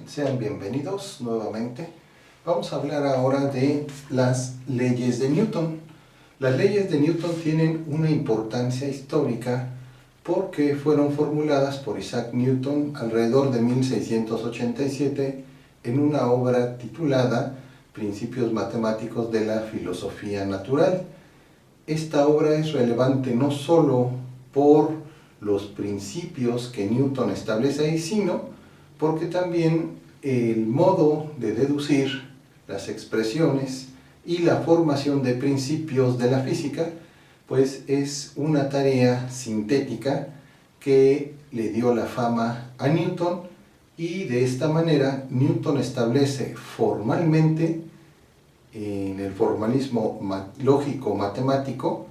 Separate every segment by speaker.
Speaker 1: sean bienvenidos nuevamente. Vamos a hablar ahora de las leyes de Newton. Las leyes de Newton tienen una importancia histórica porque fueron formuladas por Isaac Newton alrededor de 1687 en una obra titulada Principios Matemáticos de la Filosofía Natural. Esta obra es relevante no solo por los principios que Newton establece ahí, sino porque también el modo de deducir las expresiones y la formación de principios de la física, pues es una tarea sintética que le dio la fama a Newton, y de esta manera Newton establece formalmente, en el formalismo lógico-matemático,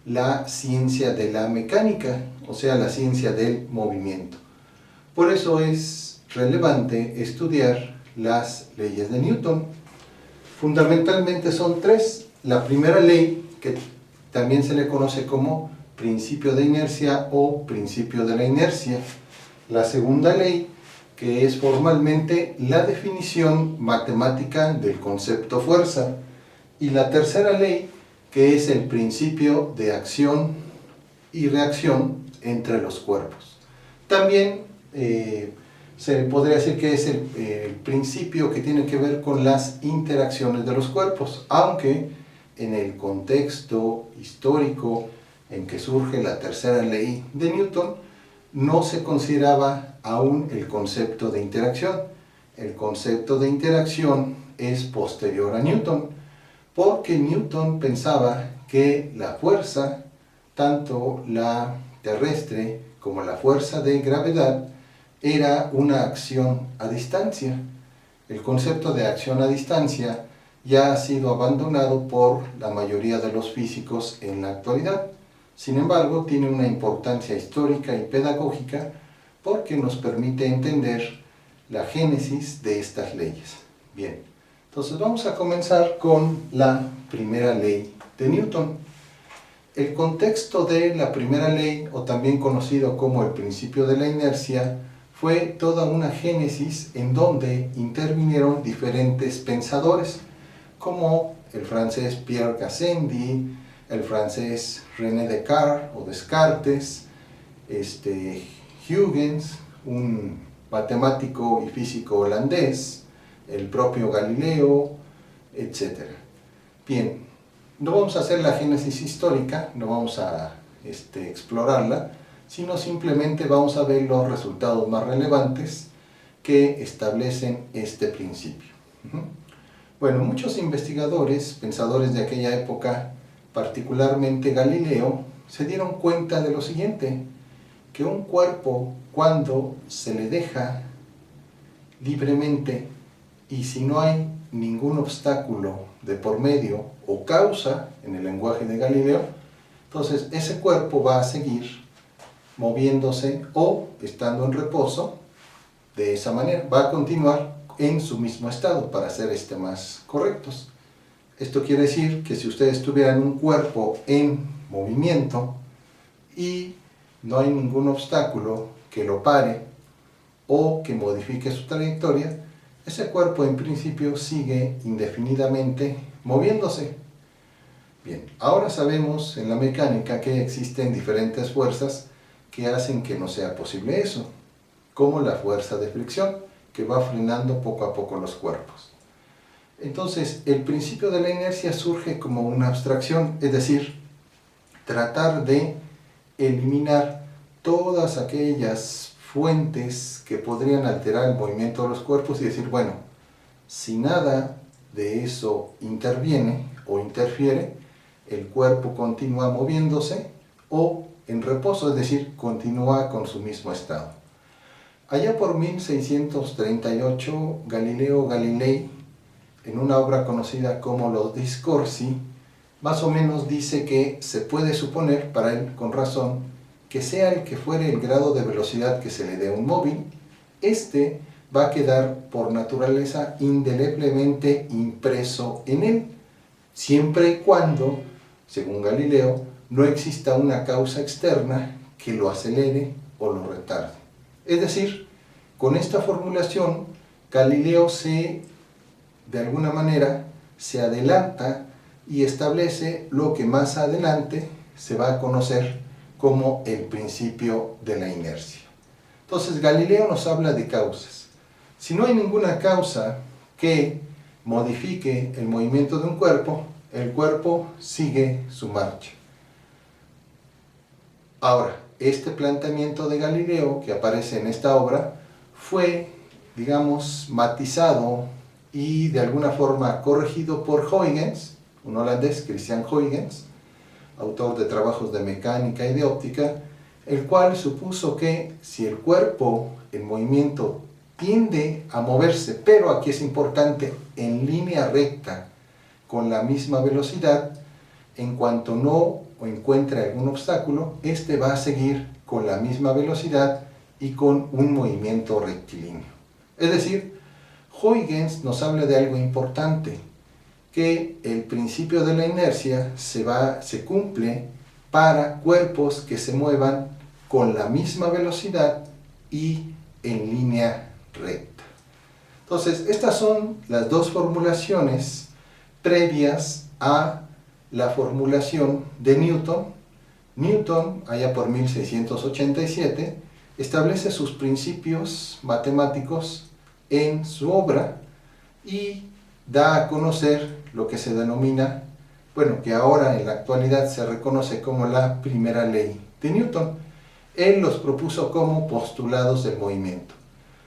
Speaker 1: la ciencia de la mecánica, o sea, la ciencia del movimiento. Por eso es relevante estudiar las leyes de Newton. Fundamentalmente son tres. La primera ley, que también se le conoce como principio de inercia o principio de la inercia. La segunda ley, que es formalmente la definición matemática del concepto fuerza. Y la tercera ley, que es el principio de acción y reacción entre los cuerpos. También se podría decir que es el principio que tiene que ver con las interacciones de los cuerpos, aunque en el contexto histórico en que surge la tercera ley de Newton no se consideraba aún el concepto de interacción. El concepto de interacción es posterior a Newton, porque Newton pensaba que la fuerza, tanto la terrestre como la fuerza de gravedad, era una acción a distancia. El concepto de acción a distancia ya ha sido abandonado por la mayoría de los físicos en la actualidad. Sin embargo, tiene una importancia histórica y pedagógica porque nos permite entender la génesis de estas leyes. Bien, entonces vamos a comenzar con la primera ley de Newton. El contexto de la primera ley, o también conocido como el principio de la inercia, fue toda una génesis en donde intervinieron diferentes pensadores, como el francés Pierre Gassendi, el francés René Descartes, Huygens, un matemático y físico holandés, el propio Galileo, etc. Bien, no vamos a hacer la génesis histórica, no vamos a explorarla, sino simplemente vamos a ver los resultados más relevantes que establecen este principio. Bueno, muchos investigadores, pensadores de aquella época, particularmente Galileo, se dieron cuenta de lo siguiente: que un cuerpo, cuando se le deja libremente y si no hay ningún obstáculo de por medio o causa, en el lenguaje de Galileo, entonces ese cuerpo va a seguir moviéndose o estando en reposo. De esa manera va a continuar en su mismo estado, para ser más correctos. Esto quiere decir que si ustedes tuvieran un cuerpo en movimiento y no hay ningún obstáculo que lo pare o que modifique su trayectoria, ese cuerpo en principio sigue indefinidamente moviéndose. Bien, ahora sabemos en la mecánica que existen diferentes fuerzas que hacen que no sea posible eso, como la fuerza de fricción, que va frenando poco a poco los cuerpos. Entonces, el principio de la inercia surge como una abstracción, es decir, tratar de eliminar todas aquellas fuentes que podrían alterar el movimiento de los cuerpos y decir, bueno, si nada de eso interviene o interfiere, el cuerpo continúa moviéndose o en reposo, es decir, continúa con su mismo estado. Allá por 1638, Galileo Galilei, en una obra conocida como Los Discorsi, más o menos dice que se puede suponer, para él con razón, que sea el que fuere el grado de velocidad que se le dé a un móvil, va a quedar por naturaleza indeleblemente impreso en él, siempre y cuando, según Galileo, no exista una causa externa que lo acelere o lo retarde. Es decir, con esta formulación, Galileo de alguna manera, se adelanta y establece lo que más adelante se va a conocer como el principio de la inercia. Entonces, Galileo nos habla de causas. Si no hay ninguna causa que modifique el movimiento de un cuerpo, el cuerpo sigue su marcha. Ahora, este planteamiento de Galileo que aparece en esta obra fue, digamos, matizado y de alguna forma corregido por Huygens, un holandés, Christian Huygens, autor de trabajos de mecánica y de óptica, el cual supuso que si el cuerpo en movimiento tiende a moverse, pero aquí es importante, en línea recta, con la misma velocidad, en cuanto no encuentre algún obstáculo, este va a seguir con la misma velocidad y con un movimiento rectilíneo. Es decir, Huygens nos habla de algo importante, que el principio de la inercia se cumple para cuerpos que se muevan con la misma velocidad y en línea recta. Entonces, estas son las dos formulaciones previas a la formulación de Newton. Newton, allá por 1687, establece sus principios matemáticos en su obra y da a conocer lo que se denomina, bueno, que ahora en la actualidad se reconoce como la primera ley de Newton. Él los propuso como postulados del movimiento.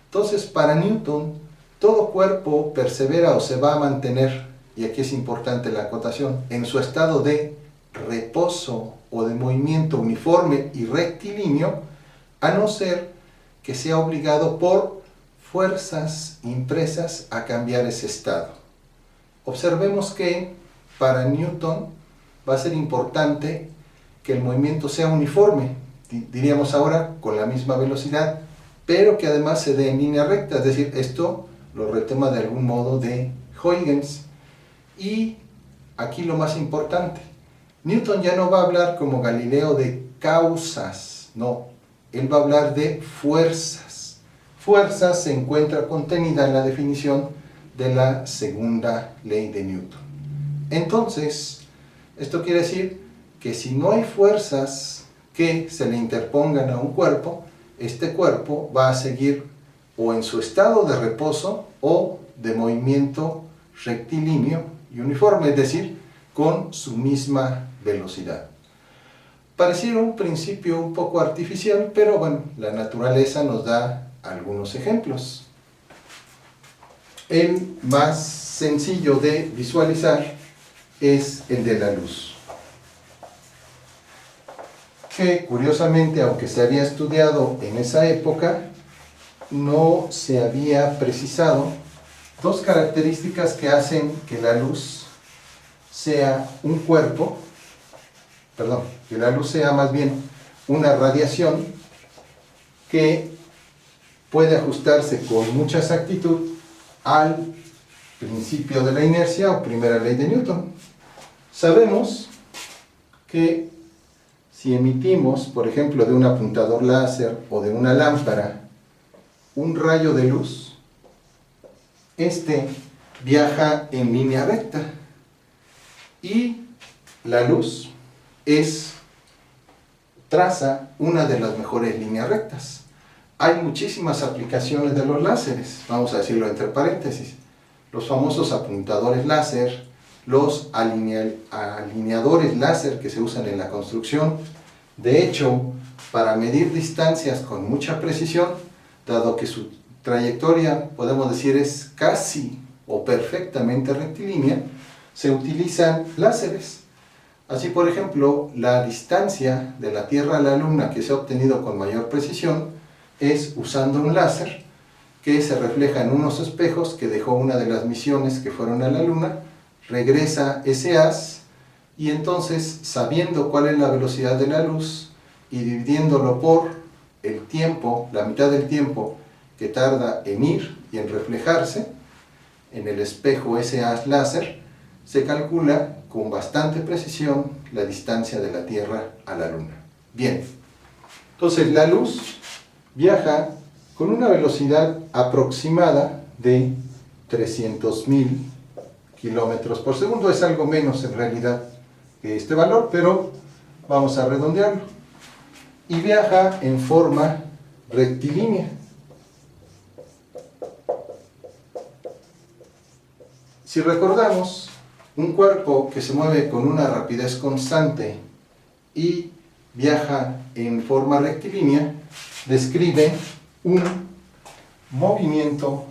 Speaker 1: Entonces, para Newton, todo cuerpo persevera o se va a mantener, y aquí es importante la acotación, en su estado de reposo o de movimiento uniforme y rectilíneo, a no ser que sea obligado por fuerzas impresas a cambiar ese estado. Observemos que para Newton va a ser importante que el movimiento sea uniforme, diríamos ahora con la misma velocidad, pero que además se dé en línea recta, es decir, esto lo retoma de algún modo de Huygens. Y aquí lo más importante, Newton ya no va a hablar como Galileo de causas, no, él va a hablar de fuerzas. Fuerzas se encuentra contenida en la definición de la segunda ley de Newton. Entonces, esto quiere decir que si no hay fuerzas que se le interpongan a un cuerpo, este cuerpo va a seguir o en su estado de reposo o de movimiento rectilíneo y uniforme, es decir, con su misma velocidad. Pareciera un principio un poco artificial, pero bueno, la naturaleza nos da algunos ejemplos. El más sencillo de visualizar es el de la luz, que curiosamente, aunque se había estudiado en esa época, no se había precisado dos características que hacen que la luz sea un cuerpo, que la luz sea más bien una radiación que puede ajustarse con mucha exactitud al principio de la inercia o primera ley de Newton. Sabemos que si emitimos, por ejemplo, de un apuntador láser o de una lámpara, un rayo de luz, este viaja en línea recta y la luz traza una de las mejores líneas rectas. Hay muchísimas aplicaciones de los láseres, vamos a decirlo entre paréntesis, los famosos apuntadores láser, los alineadores láser que se usan en la construcción. De hecho, para medir distancias con mucha precisión, dado que su trayectoria, podemos decir, es casi o perfectamente rectilínea, se utilizan láseres. Así, por ejemplo, la distancia de la Tierra a la Luna que se ha obtenido con mayor precisión es usando un láser que se refleja en unos espejos que dejó una de las misiones que fueron a la Luna, regresa ese haz y entonces, sabiendo cuál es la velocidad de la luz y dividiéndolo por el tiempo, la mitad del tiempo que tarda en ir y en reflejarse en el espejo ese haz láser, se calcula con bastante precisión la distancia de la Tierra a la Luna. Bien, entonces la luz viaja con una velocidad aproximada de 300.000 kilómetros por segundo. Es algo menos en realidad que este valor, pero vamos a redondearlo. Y viaja en forma rectilínea. Si recordamos, un cuerpo que se mueve con una rapidez constante y viaja en forma rectilínea, describe un movimiento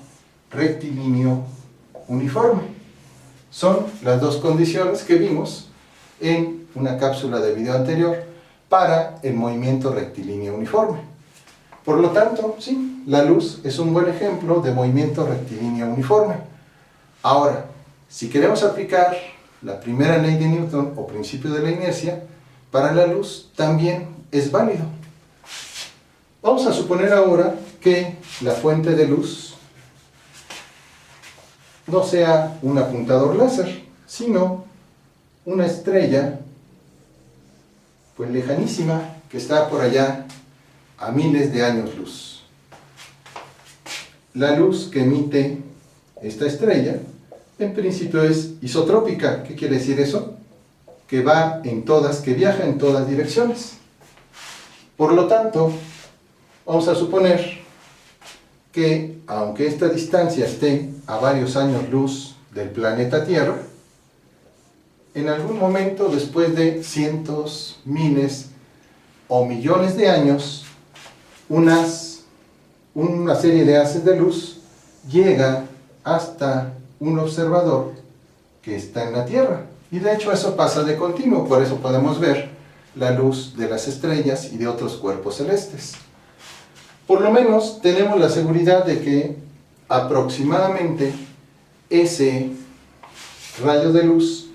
Speaker 1: rectilíneo uniforme. Son las dos condiciones que vimos en una cápsula de video anterior para el movimiento rectilíneo uniforme. Por lo tanto, sí, la luz es un buen ejemplo de movimiento rectilíneo uniforme. Ahora, si queremos aplicar la primera ley de Newton o principio de la inercia, para la luz también es válido. Vamos a suponer ahora que la fuente de luz no sea un apuntador láser, sino una estrella pues lejanísima que está por allá a miles de años luz. La luz que emite esta estrella en principio es isotrópica. ¿Qué quiere decir eso? Que viaja en todas direcciones. Por lo tanto, vamos a suponer que aunque esta distancia esté a varios años luz del planeta Tierra, en algún momento después de cientos, miles o millones de años, una serie de haces de luz llega hasta un observador que está en la Tierra. Y de hecho eso pasa de continuo, por eso podemos ver la luz de las estrellas y de otros cuerpos celestes. Por lo menos tenemos la seguridad de que aproximadamente ese rayo de luz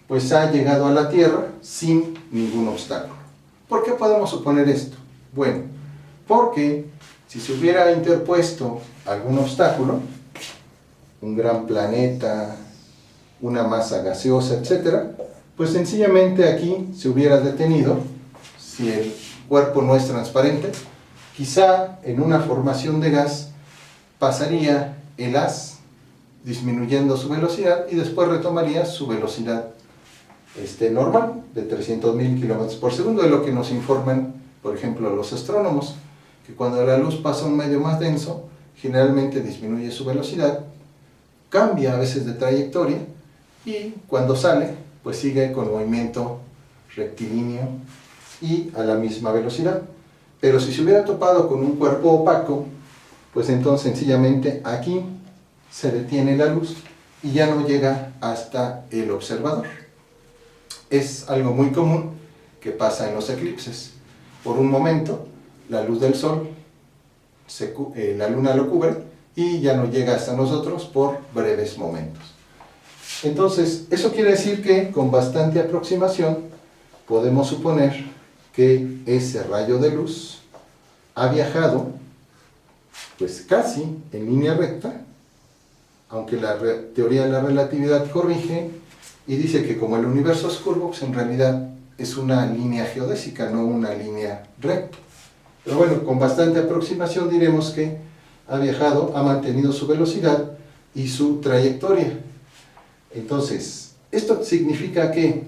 Speaker 1: pues ha llegado a la Tierra sin ningún obstáculo. ¿Por qué podemos suponer esto? Bueno, porque si se hubiera interpuesto algún obstáculo, un gran planeta, una masa gaseosa, etc., pues sencillamente aquí se hubiera detenido. Si el cuerpo no es transparente, quizá en una formación de gas pasaría el haz disminuyendo su velocidad y después retomaría su velocidad normal de 300.000 kilómetros por segundo, de lo que nos informan, por ejemplo, los astrónomos, que cuando la luz pasa a un medio más denso, generalmente disminuye su velocidad, cambia a veces de trayectoria y cuando sale, pues sigue con movimiento rectilíneo y a la misma velocidad. Pero si se hubiera topado con un cuerpo opaco, pues entonces sencillamente aquí se detiene la luz y ya no llega hasta el observador. Es algo muy común que pasa en los eclipses. Por un momento, la luz del sol, la luna lo cubre y ya no llega hasta nosotros por breves momentos. Entonces, eso quiere decir que con bastante aproximación podemos suponer que ese rayo de luz ha viajado pues casi en línea recta, aunque la teoría de la relatividad corrige y dice que como el universo es curvo, pues en realidad es una línea geodésica, no una línea recta. Pero bueno, con bastante aproximación diremos que ha viajado, ha mantenido su velocidad y su trayectoria. Entonces, esto significa que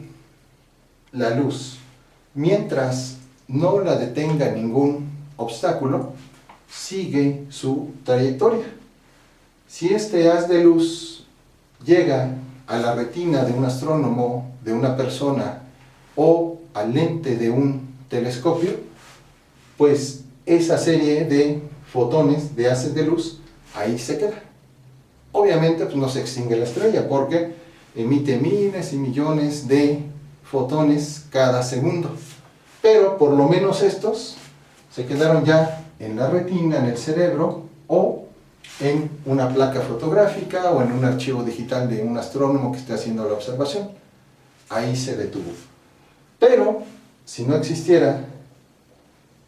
Speaker 1: la luz, mientras no la detenga ningún obstáculo, sigue su trayectoria. Si este haz de luz llega a la retina de un astrónomo, de una persona, o al lente de un telescopio, pues esa serie de fotones, de haces de luz, ahí se queda. Obviamente pues no se extingue la estrella porque emite miles y millones de fotones cada segundo, pero por lo menos estos se quedaron ya en la retina, en el cerebro, o en una placa fotográfica o en un archivo digital de un astrónomo que esté haciendo la observación. Ahí se detuvo. Pero si no existiera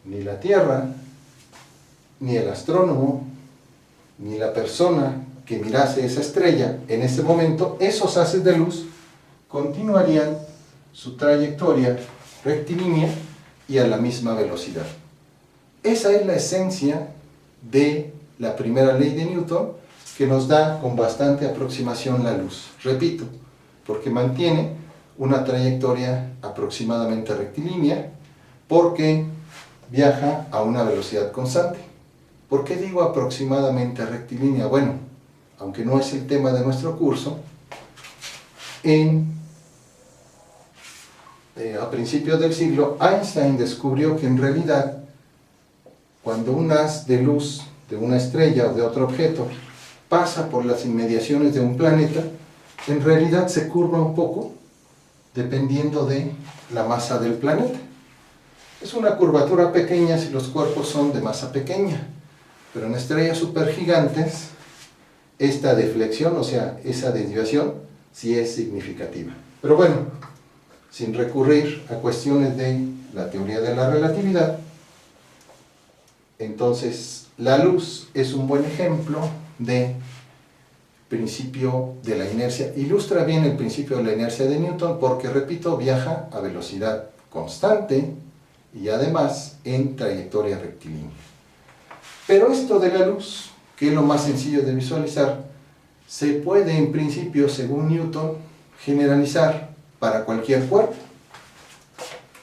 Speaker 1: ni la Tierra, ni el astrónomo, ni la persona que mirase esa estrella en ese momento, esos haces de luz continuarían su trayectoria rectilínea y a la misma velocidad. Esa es la esencia de la primera ley de Newton que nos da con bastante aproximación la luz. Repito, porque mantiene una trayectoria aproximadamente rectilínea, porque viaja a una velocidad constante. ¿Por qué digo aproximadamente rectilínea? Bueno, aunque no es el tema de nuestro curso, a principios del siglo, Einstein descubrió que en realidad, cuando un haz de luz de una estrella o de otro objeto pasa por las inmediaciones de un planeta, en realidad se curva un poco dependiendo de la masa del planeta. Es una curvatura pequeña si los cuerpos son de masa pequeña, pero en estrellas supergigantes esta deflexión, o sea, esa desviación, sí es significativa. Pero bueno, sin recurrir a cuestiones de la teoría de la relatividad, entonces la luz es un buen ejemplo de principio de la inercia. Ilustra bien el principio de la inercia de Newton porque, repito, viaja a velocidad constante y además en trayectoria rectilínea. Pero esto de la luz, que es lo más sencillo de visualizar, se puede en principio, según Newton, generalizar para cualquier cuerpo.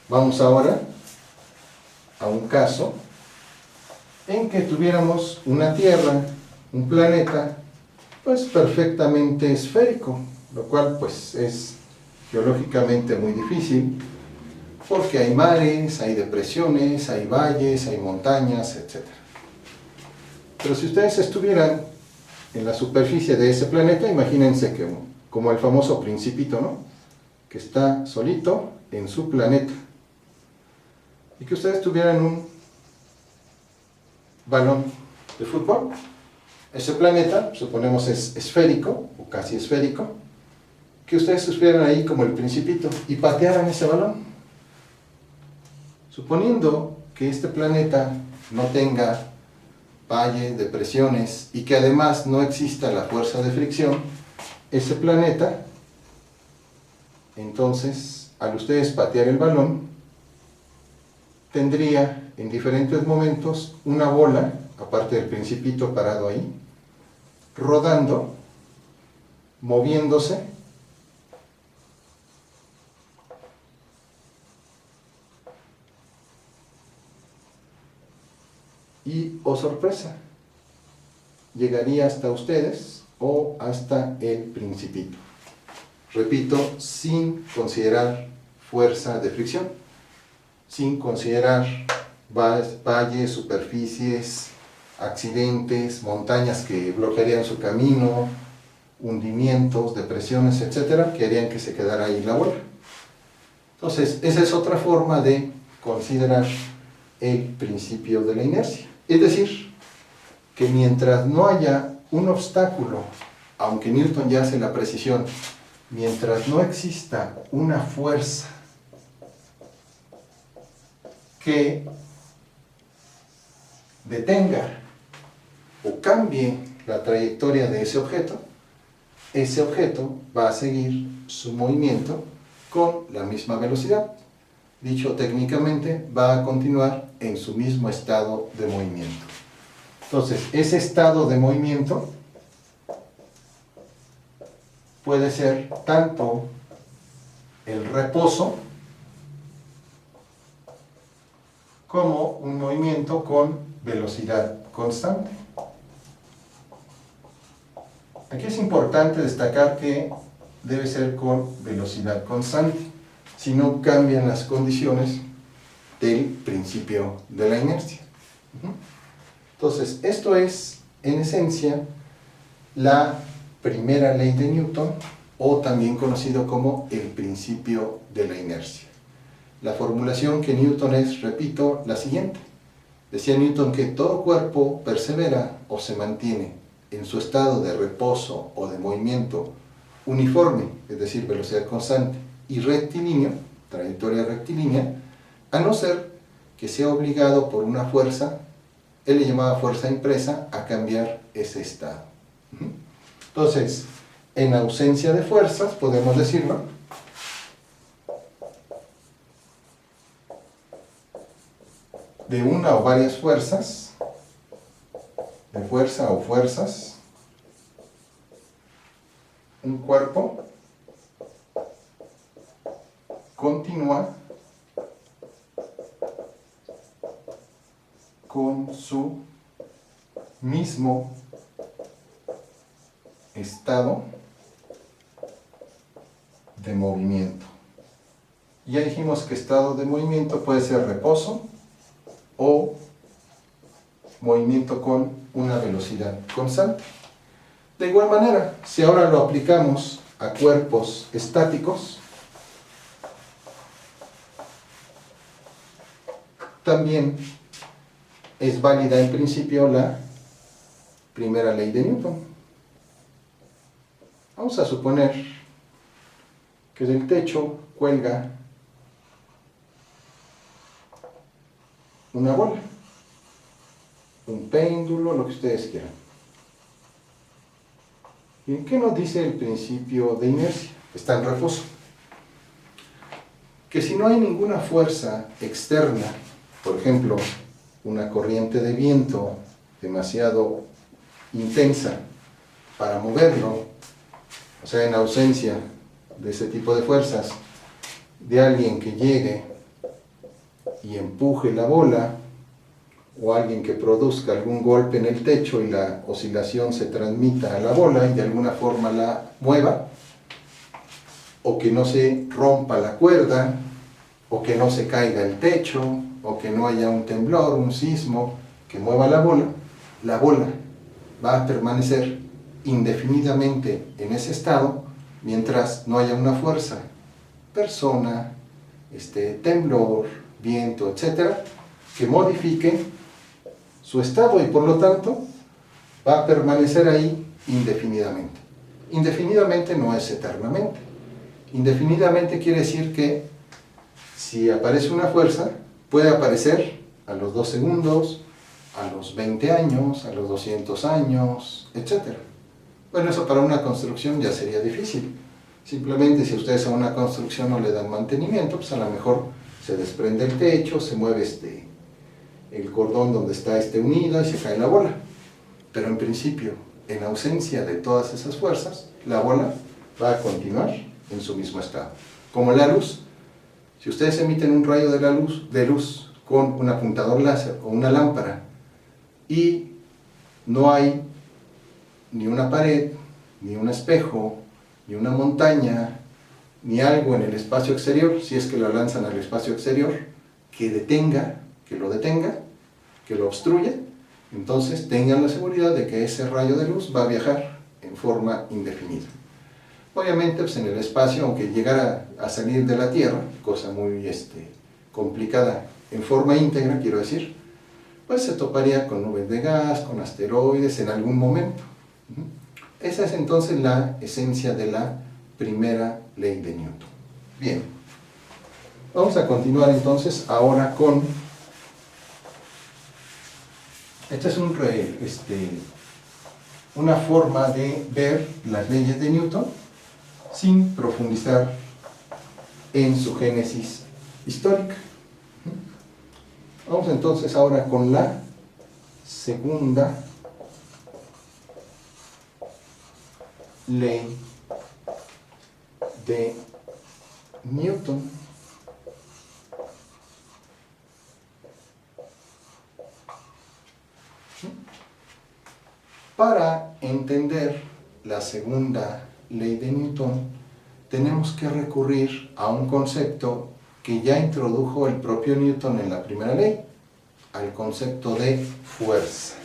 Speaker 1: Vamos ahora a un caso en que tuviéramos una Tierra, un planeta, pues perfectamente esférico, lo cual pues es geológicamente muy difícil, porque hay mares, hay depresiones, hay valles, hay montañas, etc. Pero si ustedes estuvieran en la superficie de ese planeta, imagínense que como el famoso Principito, ¿no?, que está solito en su planeta, y que ustedes tuvieran un balón de fútbol. Ese planeta, suponemos, es esférico, o casi esférico, que ustedes estuvieran ahí como el Principito y patearan ese balón. Suponiendo que este planeta no tenga valles, depresiones, y que además no exista la fuerza de fricción, ese planeta, entonces, al ustedes patear el balón, tendría en diferentes momentos una bola, aparte del Principito parado ahí, rodando, moviéndose, y, oh sorpresa, llegaría hasta ustedes o hasta el Principito. Repito, sin considerar fuerza de fricción, sin considerar valles, superficies, accidentes, montañas que bloquearían su camino, hundimientos, depresiones, etcétera, que harían que se quedara ahí la bola. Entonces, esa es otra forma de considerar el principio de la inercia. Es decir, que mientras no haya un obstáculo, aunque Newton ya hace la precisión, mientras no exista una fuerza que detenga o cambie la trayectoria de ese objeto va a seguir su movimiento con la misma velocidad. Dicho técnicamente, va a continuar en su mismo estado de movimiento. Entonces, ese estado de movimiento puede ser tanto el reposo como un movimiento con velocidad constante. Aquí es importante destacar que debe ser con velocidad constante, si no cambian las condiciones del principio de la inercia. Entonces, esto es, en esencia, la primera ley de Newton, o también conocido como el principio de la inercia. La formulación que Newton es, repito, la siguiente. Decía Newton que todo cuerpo persevera o se mantiene en su estado de reposo o de movimiento uniforme, es decir, velocidad constante, y rectilíneo, trayectoria rectilínea, a no ser que sea obligado por una fuerza, él le llamaba fuerza impresa, a cambiar ese estado. Entonces, en ausencia de fuerzas, podemos decirlo, de una o varias fuerzas, de fuerza o fuerzas, un cuerpo continúa con su mismo estado de movimiento. Ya dijimos que estado de movimiento puede ser reposo o movimiento con una velocidad constante. De igual manera, si ahora lo aplicamos a cuerpos estáticos, también es válida en principio la primera ley de Newton. Vamos a suponer que del techo cuelga una bola, un péndulo, lo que ustedes quieran. ¿Y qué nos dice el principio de inercia? Está en reposo. Que si no hay ninguna fuerza externa, por ejemplo, una corriente de viento demasiado intensa para moverlo, o sea, en ausencia de ese tipo de fuerzas, de alguien que llegue y empuje la bola, o alguien que produzca algún golpe en el techo y la oscilación se transmita a la bola y de alguna forma la mueva, o que no se rompa la cuerda, o que no se caiga el techo, o que no haya un temblor, un sismo que mueva la bola va a permanecer indefinidamente en ese estado mientras no haya una fuerza, persona, temblor, viento, etcétera, que modifique su estado y por lo tanto va a permanecer ahí indefinidamente. Indefinidamente no es eternamente. Indefinidamente quiere decir que si aparece una fuerza, puede aparecer a los 2 segundos, a los 20 años, a los 200 años, etc. Bueno, eso para una construcción ya sería difícil. Simplemente si ustedes a una construcción no le dan mantenimiento, pues a lo mejor se desprende el techo, se mueve el cordón donde está unida y se cae la bola. Pero en principio, en ausencia de todas esas fuerzas, la bola va a continuar en su mismo estado. Como la luz, si ustedes emiten un rayo de luz con un apuntador láser o una lámpara y no hay ni una pared, ni un espejo, ni una montaña, ni algo en el espacio exterior, si es que lo lanzan al espacio exterior, que lo detenga, que lo obstruya, entonces tengan la seguridad de que ese rayo de luz va a viajar en forma indefinida. Obviamente, pues en el espacio, aunque llegara a salir de la Tierra, cosa muy complicada en forma íntegra, quiero decir, pues se toparía con nubes de gas, con asteroides en algún momento. Esa es entonces la esencia de la primera ley de Newton. Bien, vamos a continuar entonces ahora con... Esta es una forma de ver las leyes de Newton sin profundizar en su génesis histórica. Vamos entonces ahora con la segunda ley de Newton. Para entender la segunda ley de Newton, tenemos que recurrir a un concepto que ya introdujo el propio Newton en la primera ley, al concepto de fuerza.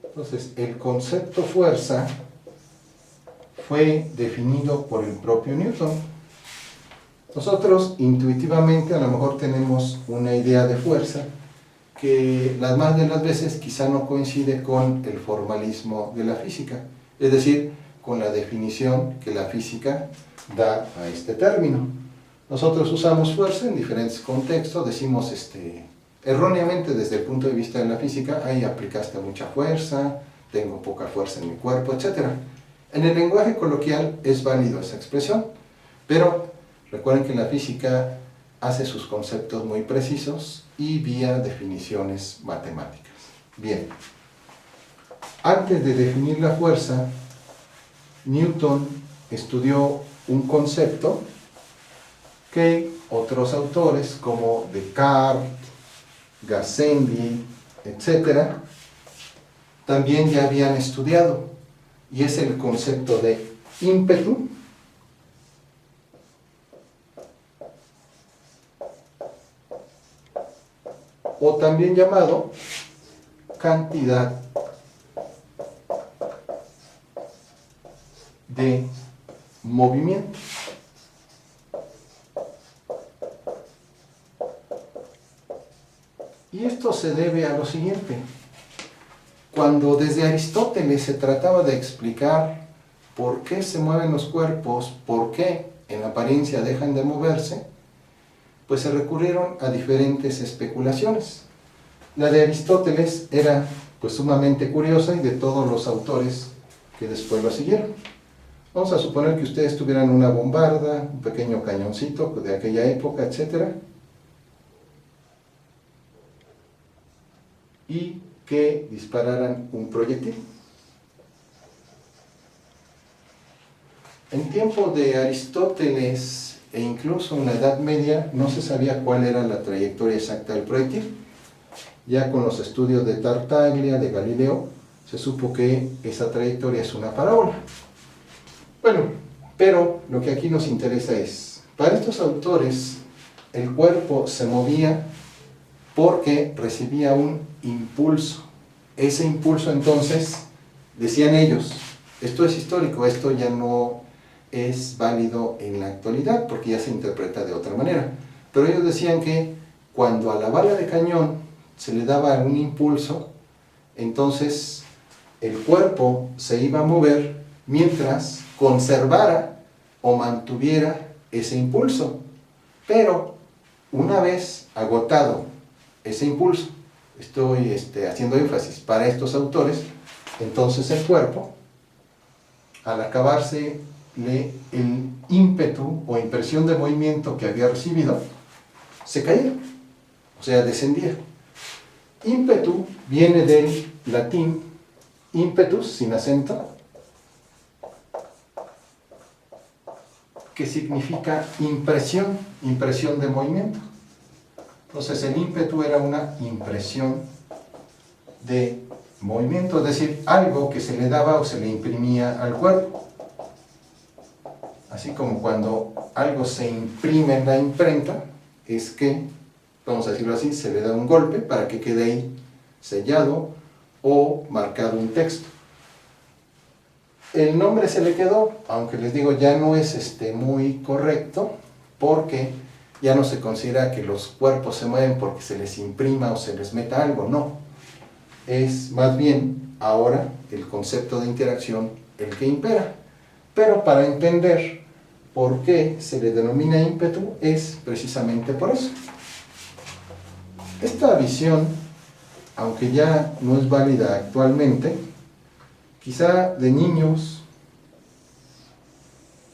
Speaker 1: Entonces, el concepto fuerza fue definido por el propio Newton. Nosotros intuitivamente a lo mejor tenemos una idea de fuerza que las más de las veces quizá no coincide con el formalismo de la física, es decir, con la definición que la física da a este término. Nosotros usamos fuerza en diferentes contextos, decimos erróneamente desde el punto de vista de la física, ahí aplicaste mucha fuerza, tengo poca fuerza en mi cuerpo, etc. En el lenguaje coloquial es válido esa expresión, pero recuerden que la física hace sus conceptos muy precisos y vía definiciones matemáticas. Bien. Antes de definir la fuerza, Newton estudió un concepto que otros autores como Descartes, Gassendi, etc., también ya habían estudiado, y es el concepto de ímpetu o también llamado cantidad de movimiento. Y esto se debe a lo siguiente. Cuando desde Aristóteles se trataba de explicar por qué se mueven los cuerpos, por qué en apariencia dejan de moverse, pues se recurrieron a diferentes especulaciones. La de Aristóteles era pues sumamente curiosa y de todos los autores que después lo siguieron. Vamos a suponer que ustedes tuvieran una bombarda, un pequeño cañoncito de aquella época, etc., y que dispararan un proyectil. En tiempo de Aristóteles e incluso en la Edad Media no se sabía cuál era la trayectoria exacta del proyectil. Ya con los estudios de Tartaglia, de Galileo, se supo que esa trayectoria es una parábola. Bueno, pero lo que aquí nos interesa es, para estos autores, el cuerpo se movía porque recibía un impulso. Ese impulso entonces, decían ellos, esto es histórico, esto ya no es válido en la actualidad porque ya se interpreta de otra manera. Pero ellos decían que cuando a la bala de cañón se le daba un impulso, entonces el cuerpo se iba a mover mientras conservara o mantuviera ese impulso. Pero una vez agotado ese impulso, estoy haciendo énfasis para estos autores, entonces el cuerpo, al acabarse el ímpetu o impresión de movimiento que había recibido, se caía, o sea, descendía. Ímpetu viene del latín ímpetus, sin acento, que significa impresión, impresión de movimiento. Entonces el ímpetu era una impresión de movimiento, es decir, algo que se le daba o se le imprimía al cuerpo. Así como cuando algo se imprime en la imprenta, es que, vamos a decirlo así, se le da un golpe para que quede ahí sellado o marcado un texto. El nombre se le quedó, aunque les digo ya no es muy correcto, porque ya no se considera que los cuerpos se mueven porque se les imprima o se les meta algo, no. Es más bien ahora el concepto de interacción el que impera. Pero para entender por qué se le denomina ímpetu es precisamente por eso. Esta visión, aunque ya no es válida actualmente, quizá de niños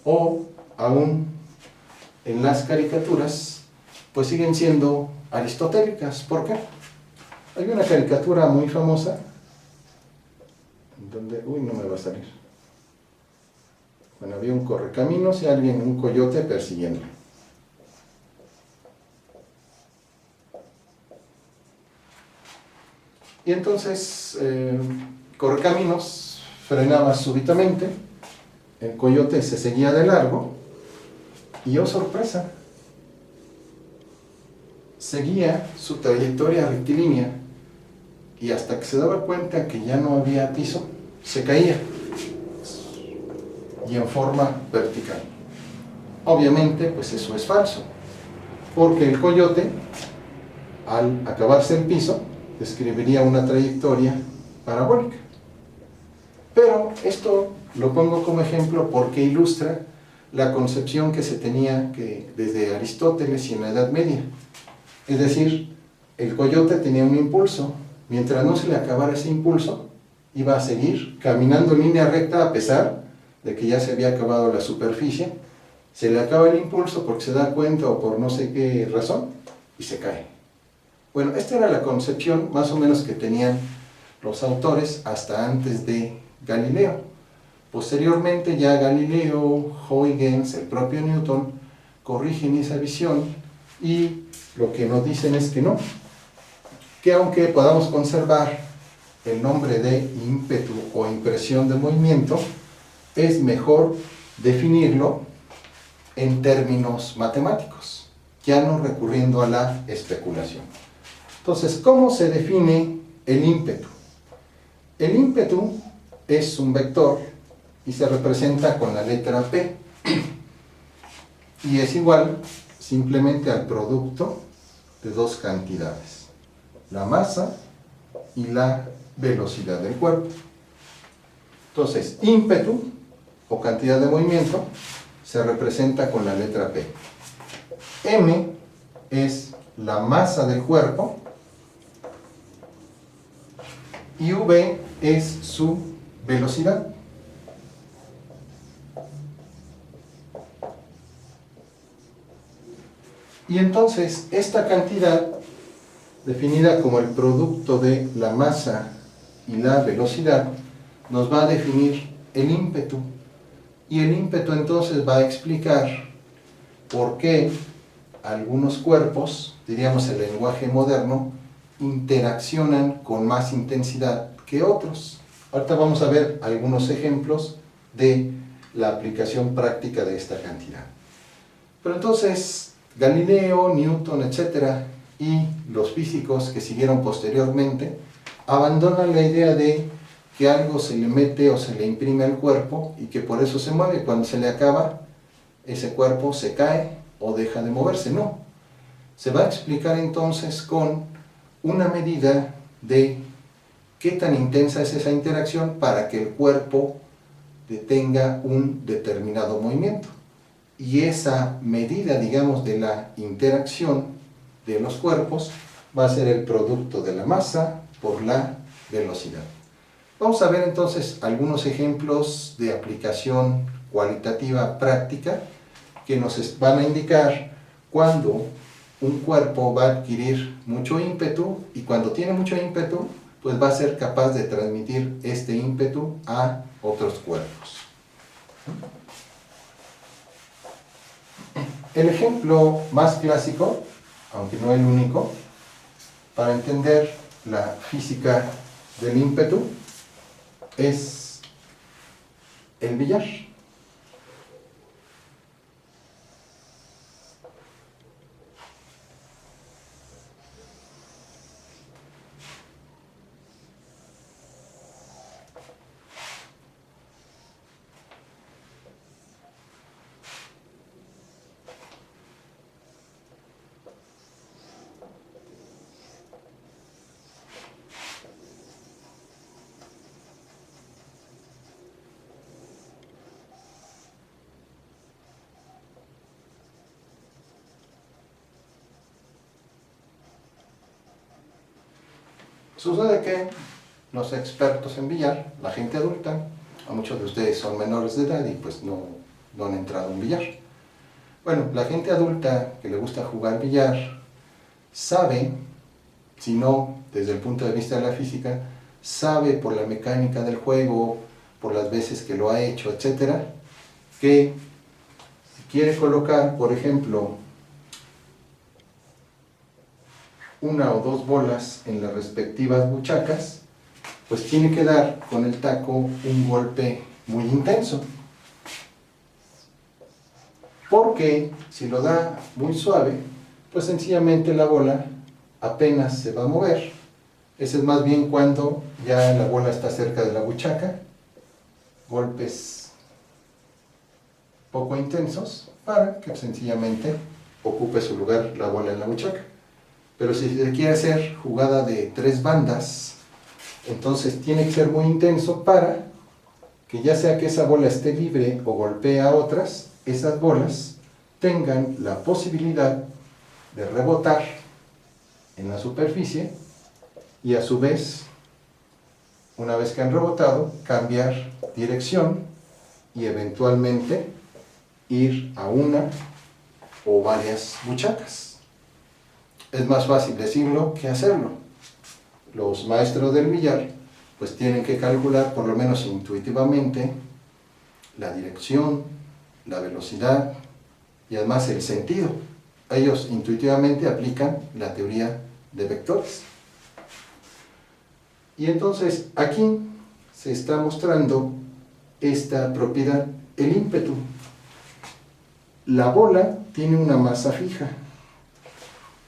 Speaker 1: o aún en las caricaturas, pues siguen siendo aristotélicas. ¿Por qué? Hay una caricatura muy famosa donde, no me va a salir. Bueno, había un correcaminos y alguien, un coyote persiguiendo. Y entonces, correcaminos frenaba súbitamente, el coyote se seguía de largo y, oh sorpresa, seguía su trayectoria rectilínea y hasta que se daba cuenta que ya no había piso, se caía y en forma vertical. Obviamente, pues eso es falso, porque el coyote, al acabarse el piso, describiría una trayectoria parabólica. Pero esto lo pongo como ejemplo porque ilustra la concepción que se tenía desde Aristóteles y en la Edad Media. Es decir, el coyote tenía un impulso, mientras no se le acabara ese impulso, iba a seguir caminando en línea recta a pesar de que ya se había acabado la superficie, se le acaba el impulso porque se da cuenta o por no sé qué razón y se cae. Bueno, esta era la concepción más o menos que tenían los autores hasta antes de Galileo. Posteriormente ya Galileo, Huygens, el propio Newton, corrigen esa visión y lo que nos dicen es que no, que aunque podamos conservar el nombre de ímpetu o impresión de movimiento, es mejor definirlo en términos matemáticos, ya no recurriendo a la especulación. Entonces, ¿cómo se define el ímpetu? El ímpetu es un vector y se representa con la letra P y es igual simplemente al producto de dos cantidades, la masa y la velocidad del cuerpo. Entonces, ímpetu o cantidad de movimiento se representa con la letra P. M es la masa del cuerpo y V es su velocidad. Y entonces esta cantidad, definida como el producto de la masa y la velocidad, nos va a definir el ímpetu. Y el ímpetu entonces va a explicar por qué algunos cuerpos, diríamos el lenguaje moderno, interaccionan con más intensidad que otros. Ahorita vamos a ver algunos ejemplos de la aplicación práctica de esta cantidad. Pero entonces, Galileo, Newton, etcétera, y los físicos que siguieron posteriormente, abandonan la idea de que algo se le mete o se le imprime al cuerpo y que por eso se mueve. Cuando se le acaba, ese cuerpo se cae o deja de moverse. No. Se va a explicar entonces con una medida de qué tan intensa es esa interacción para que el cuerpo detenga un determinado movimiento. Y esa medida, digamos, de la interacción de los cuerpos va a ser el producto de la masa por la velocidad. Vamos a ver entonces algunos ejemplos de aplicación cualitativa práctica que nos van a indicar cuando un cuerpo va a adquirir mucho ímpetu y cuando tiene mucho ímpetu, pues va a ser capaz de transmitir este ímpetu a otros cuerpos. El ejemplo más clásico, aunque no el único, para entender la física del ímpetu es el billar. Sucede que los expertos en billar, la gente adulta, a muchos de ustedes son menores de edad y pues no han entrado en billar. Bueno, la gente adulta que le gusta jugar billar sabe, si no desde el punto de vista de la física, sabe por la mecánica del juego, por las veces que lo ha hecho, etcétera, que si quiere colocar, por ejemplo, una o dos bolas en las respectivas buchacas, pues tiene que dar con el taco un golpe muy intenso. Porque si lo da muy suave, pues sencillamente la bola apenas se va a mover. Ese es más bien cuando ya la bola está cerca de la buchaca, golpes poco intensos para que sencillamente ocupe su lugar la bola en la buchaca. Pero si se quiere hacer jugada de tres bandas, entonces tiene que ser muy intenso para que ya sea que esa bola esté libre o golpee a otras, esas bolas tengan la posibilidad de rebotar en la superficie y a su vez, una vez que han rebotado, cambiar dirección y eventualmente ir a una o varias buchacas. Es más fácil decirlo que hacerlo. Los maestros del billar pues tienen que calcular, por lo menos intuitivamente, la dirección, la velocidad y además el sentido. Ellos intuitivamente aplican la teoría de vectores. Y entonces aquí se está mostrando esta propiedad, el ímpetu. La bola tiene una masa fija.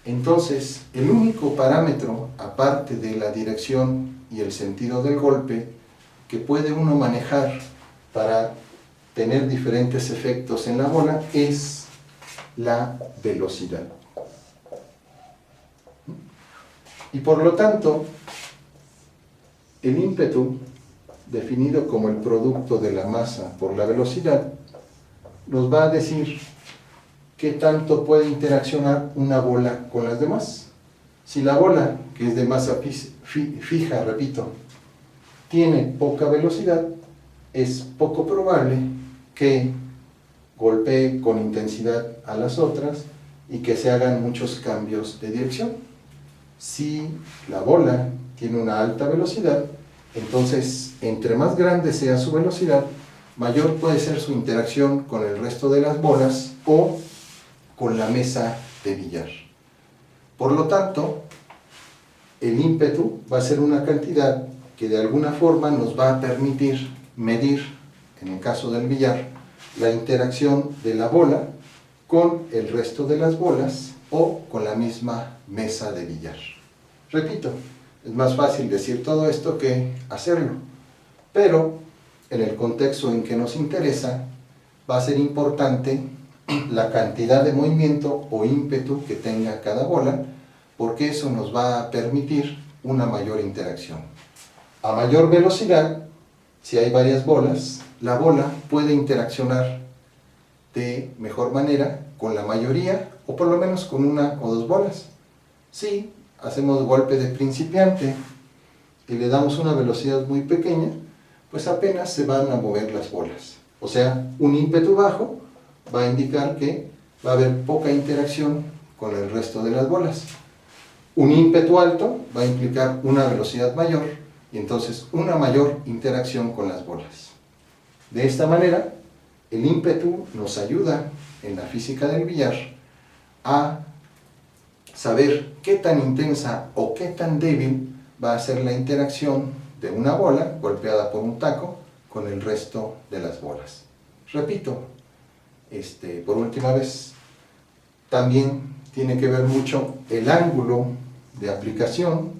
Speaker 1: Entonces, el único parámetro, aparte de la dirección y el sentido del golpe, que puede uno manejar para tener diferentes efectos en la bola es la velocidad. Y por lo tanto, el ímpetu, definido como el producto de la masa por la velocidad, nos va a decir qué tanto puede interaccionar una bola con las demás. Si la bola, que es de masa fija, repito, tiene poca velocidad, es poco probable que golpee con intensidad a las otras y que se hagan muchos cambios de dirección. Si la bola tiene una alta velocidad, entonces entre más grande sea su velocidad, mayor puede ser su interacción con el resto de las bolas o con la mesa de billar. Por lo tanto, el ímpetu va a ser una cantidad que de alguna forma nos va a permitir medir, en el caso del billar, la interacción de la bola con el resto de las bolas o con la misma mesa de billar. Repito, es más fácil decir todo esto que hacerlo, pero en el contexto en que nos interesa va a ser importante la cantidad de movimiento o ímpetu que tenga cada bola, porque eso nos va a permitir una mayor interacción. A mayor velocidad, si hay varias bolas, la bola puede interaccionar de mejor manera con la mayoría o por lo menos con una o dos bolas. Si hacemos golpe de principiante y le damos una velocidad muy pequeña, pues apenas se van a mover las bolas. O sea, un ímpetu bajo va a indicar que va a haber poca interacción con el resto de las bolas. Un ímpetu alto va a implicar una velocidad mayor y entonces una mayor interacción con las bolas. De esta manera, el ímpetu nos ayuda en la física del billar a saber qué tan intensa o qué tan débil va a ser la interacción de una bola golpeada por un taco con el resto de las bolas. Repito, por última vez, también tiene que ver mucho el ángulo de aplicación,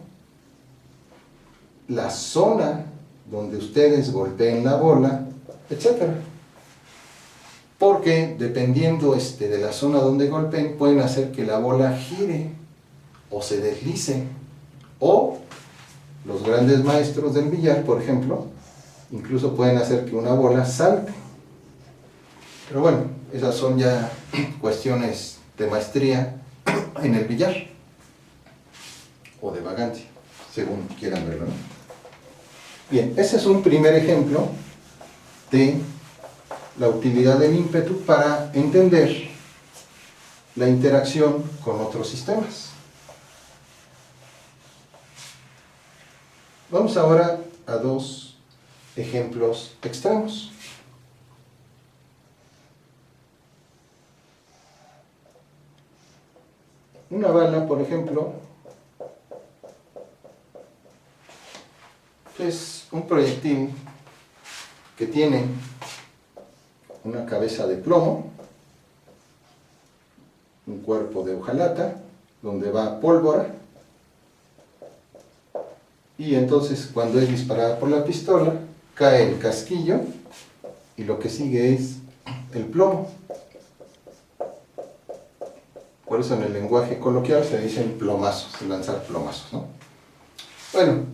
Speaker 1: la zona donde ustedes golpeen la bola, etc. Porque dependiendo de la zona donde golpeen, pueden hacer que la bola gire o se deslice, o los grandes maestros del billar, por ejemplo, incluso pueden hacer que una bola salte. Pero bueno, esas son ya cuestiones de maestría en el billar, o de vagancia, según quieran verlo, ¿no? Bien, ese es un primer ejemplo de la utilidad del ímpetu para entender la interacción con otros sistemas. Vamos ahora a dos ejemplos extremos. Una bala, por ejemplo, es un proyectil que tiene una cabeza de plomo, un cuerpo de hojalata, donde va pólvora, y entonces cuando es disparada por la pistola, cae el casquillo, y lo que sigue es el plomo. Por eso en el lenguaje coloquial se dicen plomazos, lanzar plomazos, ¿no? Bueno,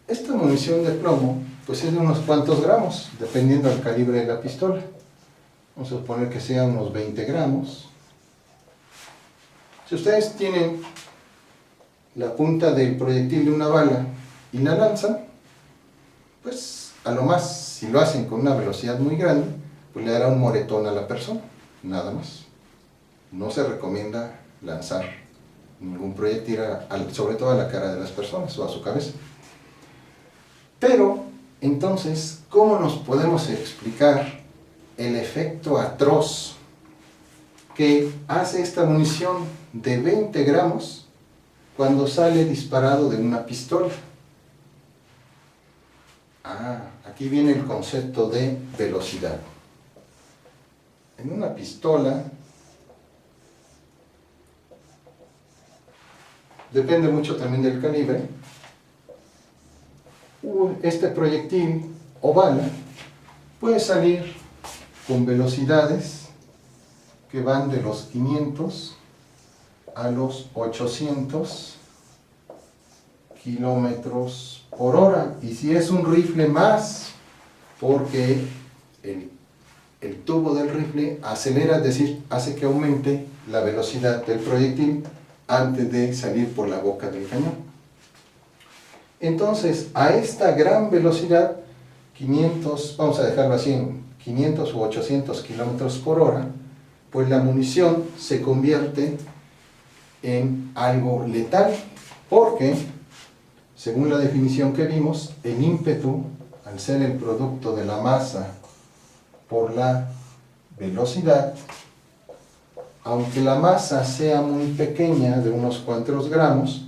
Speaker 1: esta munición de plomo pues es de unos cuantos gramos, dependiendo del calibre de la pistola. Vamos a suponer que sean unos 20 gramos. Si ustedes tienen la punta del proyectil de una bala y la lanzan, pues a lo más, si lo hacen con una velocidad muy grande, pues le dará un moretón a la persona, nada más. No se recomienda lanzar ningún proyectil, sobre todo a la cara de las personas o a su cabeza. Pero, entonces, ¿cómo nos podemos explicar el efecto atroz que hace esta munición de 20 gramos cuando sale disparado de una pistola? Aquí viene el concepto de velocidad. En una pistola, depende mucho también del calibre, este proyectil o bala puede salir con velocidades que van de los 500 a los 800 kilómetros por hora. Y si es un rifle más, porque el tubo del rifle acelera, es decir, hace que aumente la velocidad del proyectil antes de salir por la boca del cañón. Entonces, a esta gran velocidad, 500, vamos a dejarlo así, en 500 u 800 kilómetros por hora, pues la munición se convierte en algo letal, porque, según la definición que vimos, el ímpetu, al ser el producto de la masa por la velocidad, aunque la masa sea muy pequeña, de unos cuantos gramos,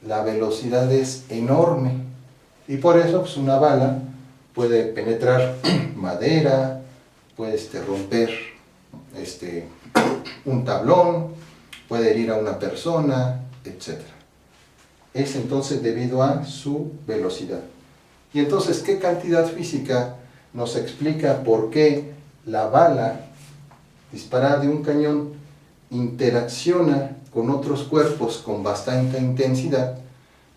Speaker 1: la velocidad es enorme, y por eso pues, una bala puede penetrar madera, puede romper un tablón, puede herir a una persona, etc. Es entonces debido a su velocidad. Y entonces, ¿qué cantidad física nos explica por qué la bala disparada de un cañón interacciona con otros cuerpos con bastante intensidad?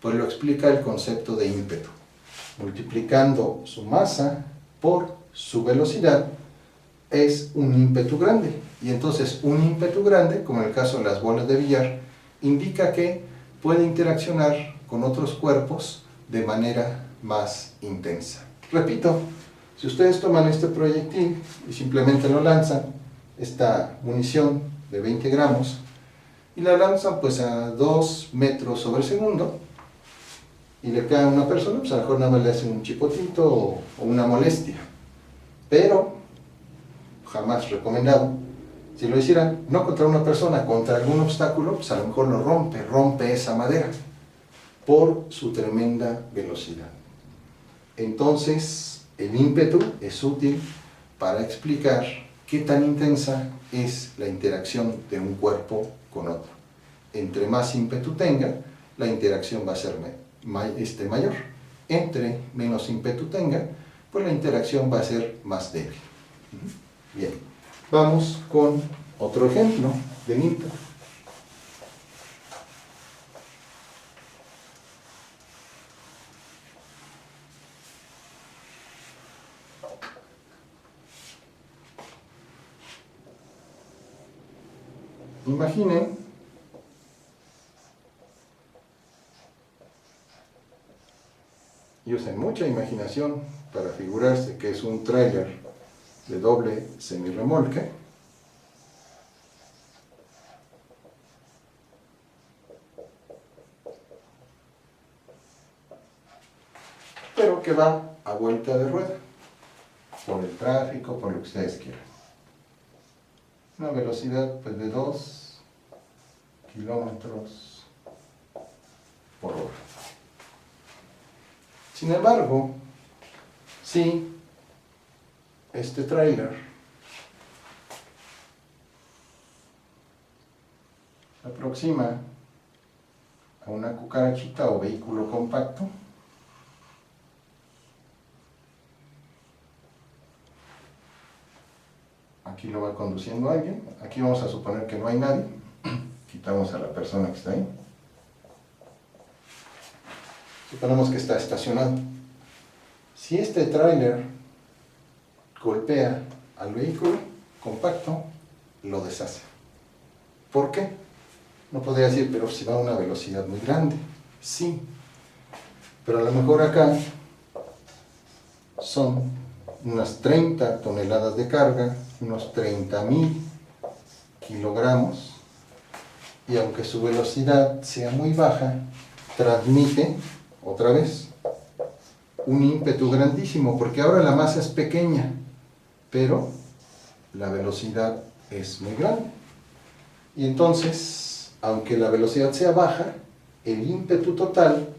Speaker 1: Pues lo explica el concepto de ímpetu. Multiplicando su masa por su velocidad es un ímpetu grande. Y entonces un ímpetu grande, como en el caso de las bolas de billar, indica que puede interaccionar con otros cuerpos de manera más intensa. Repito, si ustedes toman este proyectil y simplemente lo lanzan, esta munición de 20 gramos, y la lanzan pues a 2 metros sobre segundo, y le cae a una persona, pues a lo mejor nada más le hacen un chipotito o una molestia. Pero, jamás recomendado, si lo hicieran no contra una persona, contra algún obstáculo, pues a lo mejor lo rompe esa madera, por su tremenda velocidad. Entonces, el ímpetu es útil para explicar qué tan intensa es la interacción de un cuerpo con otro. Entre más ímpetu tenga, la interacción va a ser mayor. Entre menos ímpetu tenga, pues la interacción va a ser más débil. Bien, vamos con otro ejemplo de ímpetu. Imaginen y usen mucha imaginación para figurarse que es un tráiler de doble semirremolque, pero que va a vuelta de rueda, por el tráfico, por lo que ustedes quieran. Una velocidad pues, de 2 kilómetros por hora. Sin embargo, si este tráiler se aproxima a una cucarachita o vehículo compacto, aquí lo va conduciendo alguien, aquí vamos a suponer que no hay nadie, quitamos a la persona que está ahí, suponemos que está estacionado. Si este tráiler golpea al vehículo compacto, lo deshace. ¿Por qué? No podría decir, pero si va a una velocidad muy grande. Sí, pero a lo mejor acá son unas 30 toneladas de carga, unos 30.000 kilogramos, y aunque su velocidad sea muy baja, transmite, otra vez, un ímpetu grandísimo, porque ahora la masa es pequeña, pero la velocidad es muy grande. Y entonces, aunque la velocidad sea baja, el ímpetu total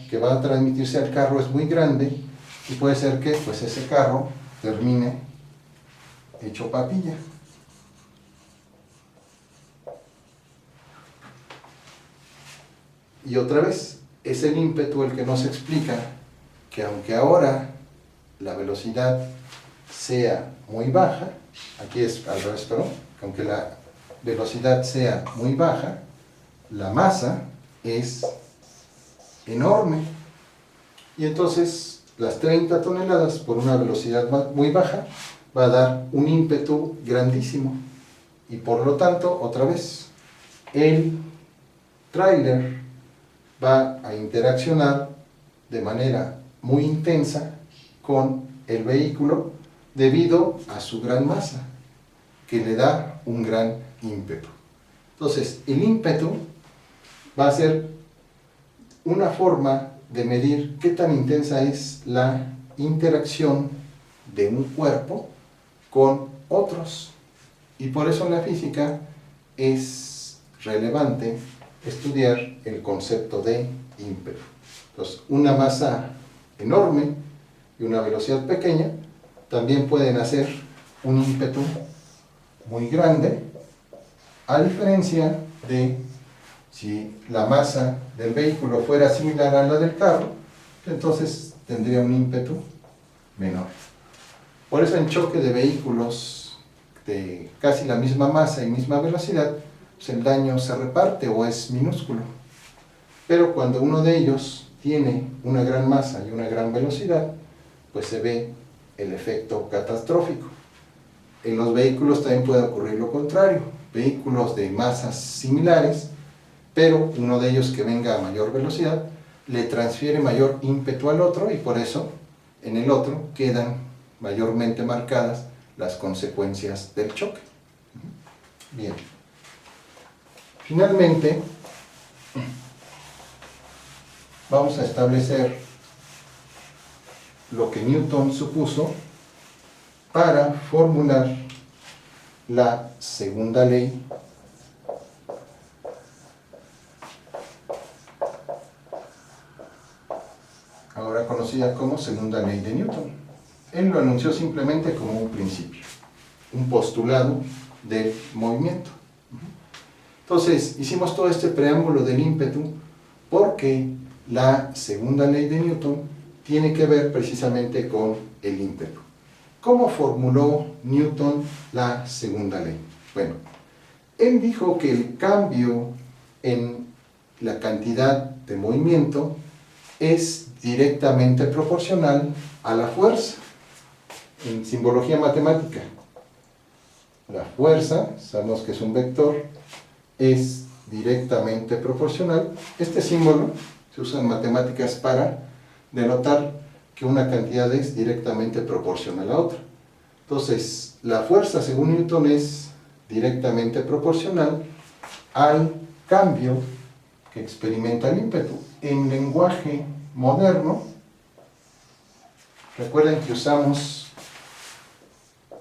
Speaker 1: que va a transmitirse al carro es muy grande, y puede ser que pues, ese carro termine hecho papilla. Y otra vez, es el ímpetu el que nos explica que aunque ahora la velocidad sea muy baja, aquí es al revés, pero aunque la velocidad sea muy baja, la masa es enorme. Y entonces las 30 toneladas por una velocidad muy baja va a dar un ímpetu grandísimo. Y por lo tanto, otra vez, el tráiler va a interaccionar de manera muy intensa con el vehículo debido a su gran masa, que le da un gran ímpetu. Entonces, el ímpetu va a ser una forma de medir qué tan intensa es la interacción de un cuerpo con otros. Y por eso en la física es relevante estudiar el concepto de ímpetu. Entonces, una masa enorme y una velocidad pequeña también pueden hacer un ímpetu muy grande, a diferencia de si la masa del vehículo fuera similar a la del carro, entonces tendría un ímpetu menor. Por eso en choque de vehículos de casi la misma masa y misma velocidad, pues el daño se reparte o es minúsculo. Pero cuando uno de ellos tiene una gran masa y una gran velocidad, pues se ve el efecto catastrófico. En los vehículos también puede ocurrir lo contrario, vehículos de masas similares, pero uno de ellos que venga a mayor velocidad le transfiere mayor ímpetu al otro y por eso en el otro quedan mayormente marcadas las consecuencias del choque. Bien. Finalmente, vamos a establecer lo que Newton supuso para formular la segunda ley ahora conocida como segunda ley de Newton. Él lo anunció simplemente como un principio, un postulado del movimiento. Entonces, hicimos todo este preámbulo del ímpetu porque la segunda ley de Newton tiene que ver precisamente con el ímpetu. ¿Cómo formuló Newton la segunda ley? Bueno, él dijo que el cambio en la cantidad de movimiento es directamente proporcional a la fuerza. En simbología matemática, la fuerza, sabemos que es un vector, es directamente proporcional. Este símbolo se usa en matemáticas para denotar que una cantidad es directamente proporcional a otra. Entonces, la fuerza, según Newton, es directamente proporcional al cambio que experimenta el ímpetu. En lenguaje moderno, recuerden que usamos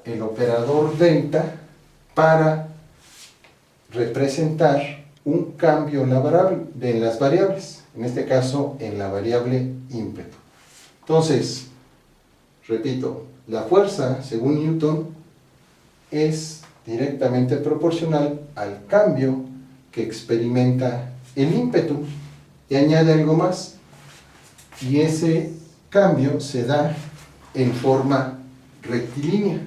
Speaker 1: el operador delta para representar un cambio en las variables, en este caso en la variable ímpetu. Entonces, repito, la fuerza, según Newton, es directamente proporcional al cambio que experimenta el ímpetu, y añade algo más, y ese cambio se da en forma rectilínea,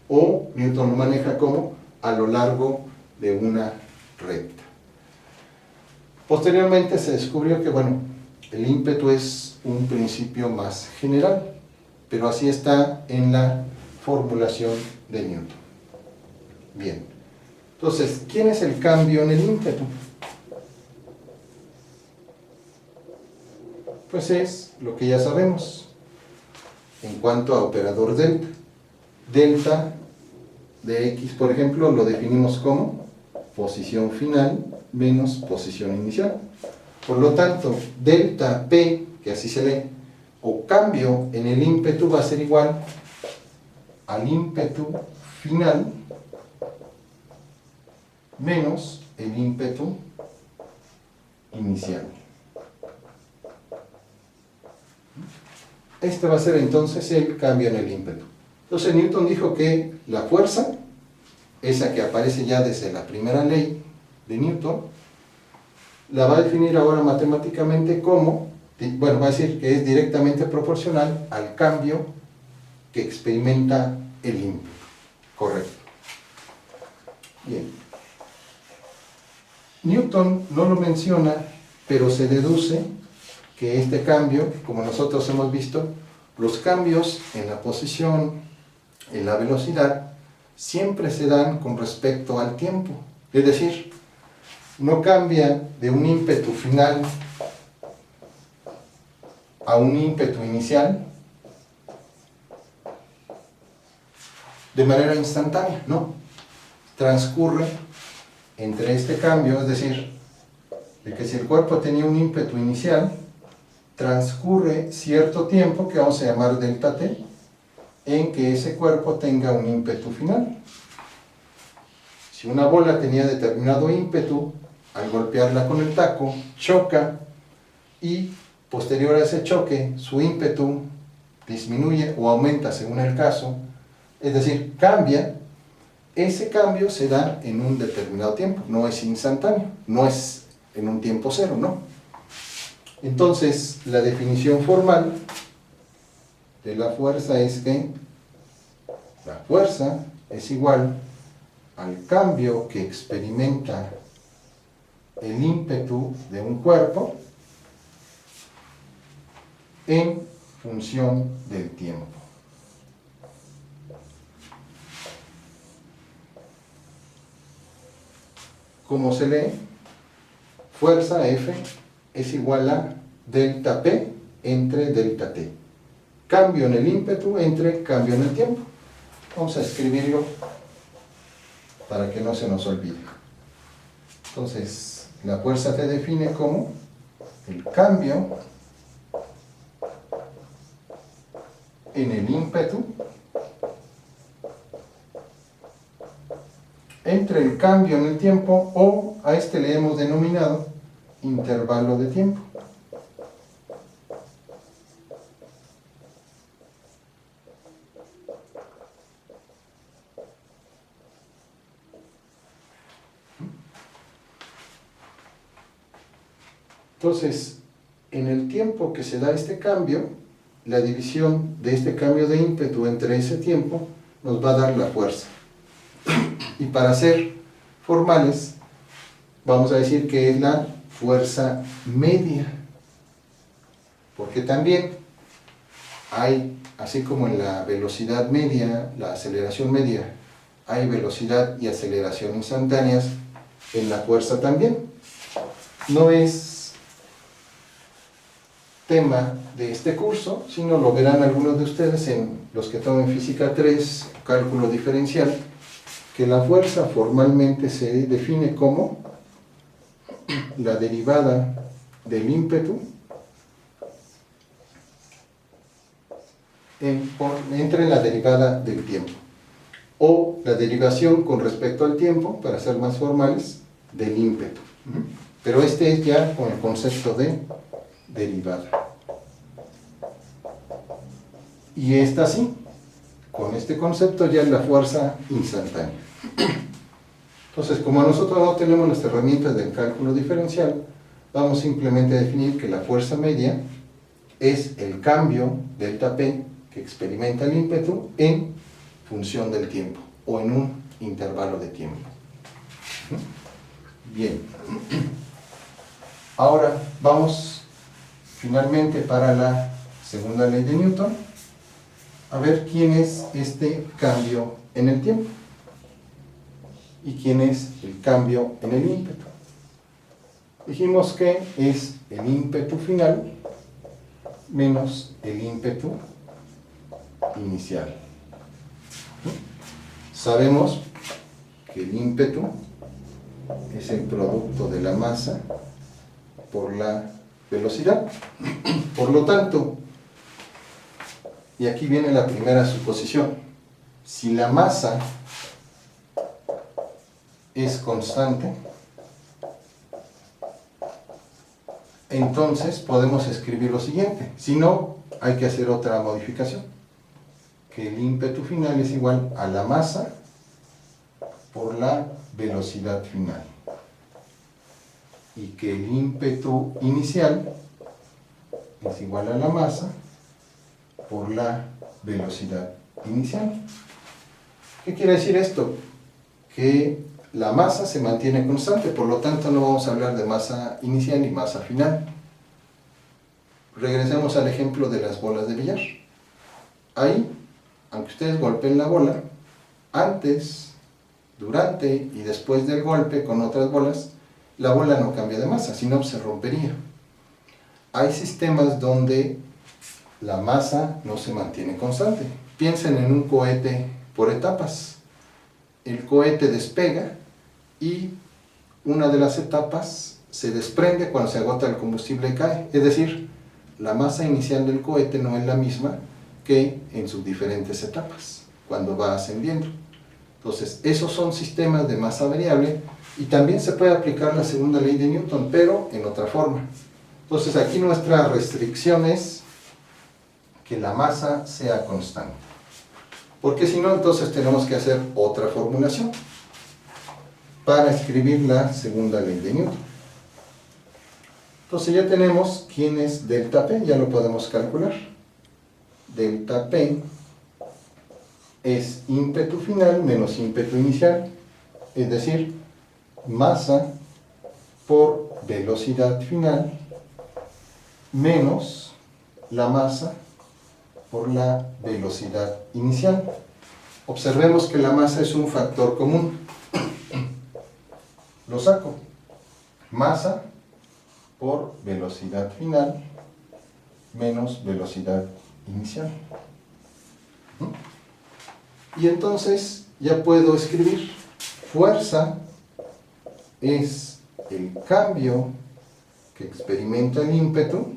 Speaker 1: o Newton lo maneja como a lo largo de una recta. Posteriormente se descubrió que, bueno, el ímpetu es un principio más general, pero así está en la formulación de Newton. Bien, entonces, ¿quién es el cambio en el ímpetu? Pues es lo que ya sabemos en cuanto a operador delta. Delta de x, por ejemplo, lo definimos como posición final menos posición inicial. Por lo tanto, delta p, que así se lee, o cambio en el ímpetu va a ser igual al ímpetu final menos el ímpetu inicial. Este va a ser entonces el cambio en el ímpetu. Entonces Newton dijo que la fuerza, esa que aparece ya desde la primera ley de Newton, la va a definir ahora matemáticamente como, bueno, va a decir que es directamente proporcional al cambio que experimenta el ímpetu. Correcto. Bien. Newton no lo menciona, pero se deduce que este cambio, como nosotros hemos visto, los cambios en la posición, en la velocidad, siempre se dan con respecto al tiempo. Es decir, no cambia de un ímpetu final a un ímpetu inicial de manera instantánea, no. Transcurre entre este cambio, es decir, de que si el cuerpo tenía un ímpetu inicial, transcurre cierto tiempo, que vamos a llamar delta t, en que ese cuerpo tenga un ímpetu final. Si una bola tenía determinado ímpetu, al golpearla con el taco, choca, y posterior a ese choque, su ímpetu disminuye o aumenta según el caso, es decir, cambia. Ese cambio se da en un determinado tiempo, no es instantáneo, no es en un tiempo cero, no. Entonces, la definición formal de la fuerza es que la fuerza es igual al cambio que experimenta el ímpetu de un cuerpo en función del tiempo. Como se lee, fuerza F es igual a delta P entre delta T. Cambio en el ímpetu entre cambio en el tiempo. Vamos a escribirlo para que no se nos olvide. Entonces, la fuerza se define como el cambio en el ímpetu entre el cambio en el tiempo, o a este le hemos denominado intervalo de tiempo. Entonces, en el tiempo que se da este cambio, la división de este cambio de ímpetu entre ese tiempo nos va a dar la fuerza. Y para ser formales, vamos a decir que es la fuerza media. Porque también hay, así como en la velocidad media, la aceleración media, hay velocidad y aceleración instantáneas, en la fuerza también. No es tema de este curso, sino lo verán algunos de ustedes en los que tomen física 3, cálculo diferencial, que la fuerza formalmente se define como la derivada del ímpetu entre la derivada del tiempo, o la derivación con respecto al tiempo, para ser más formales, del ímpetu. Pero este es ya con el concepto de derivada. Y esta sí, con este concepto ya es la fuerza instantánea. Entonces, como nosotros no tenemos las herramientas del cálculo diferencial, vamos simplemente a definir que la fuerza media es el cambio delta P que experimenta el ímpetu en función del tiempo, o en un intervalo de tiempo. Bien. Ahora vamos finalmente para la segunda ley de Newton, a ver quién es este cambio en el tiempo y quién es el cambio en el ímpetu. Dijimos que es el ímpetu final menos el ímpetu inicial. Sabemos que el ímpetu es el producto de la masa por la velocidad. Por lo tanto, Y aquí viene la primera suposición. Si la masa es constante, entonces podemos escribir lo siguiente. Si no, hay que hacer otra modificación. Que el ímpetu final es igual a la masa por la velocidad final. Y que el ímpetu inicial es igual a la masa por la velocidad inicial. ¿Qué quiere decir esto? Que la masa se mantiene constante, por lo tanto no vamos a hablar de masa inicial y masa final. Regresemos al ejemplo de las bolas de billar. Ahí, aunque ustedes golpeen la bola, antes, durante y después del golpe con otras bolas, la bola no cambia de masa, sino se rompería. Hay sistemas donde la masa no se mantiene constante. Piensen en un cohete por etapas. El cohete despega y una de las etapas se desprende cuando se agota el combustible y cae. Es decir, la masa inicial del cohete no es la misma que en sus diferentes etapas, cuando va ascendiendo. Entonces, esos son sistemas de masa variable y también se puede aplicar la segunda ley de Newton, pero en otra forma. Entonces, aquí nuestra restricción es que la masa sea constante. Porque si no, entonces tenemos que hacer otra formulación para escribir la segunda ley de Newton. Entonces ya tenemos quién es delta P, ya lo podemos calcular. Delta P es ímpetu final menos ímpetu inicial, es decir, masa por velocidad final menos la masa por la velocidad inicial. Observemos que la masa es un factor común. Lo saco. Masa por velocidad final menos velocidad inicial. Y entonces ya puedo escribir fuerza es el cambio que experimenta el ímpetu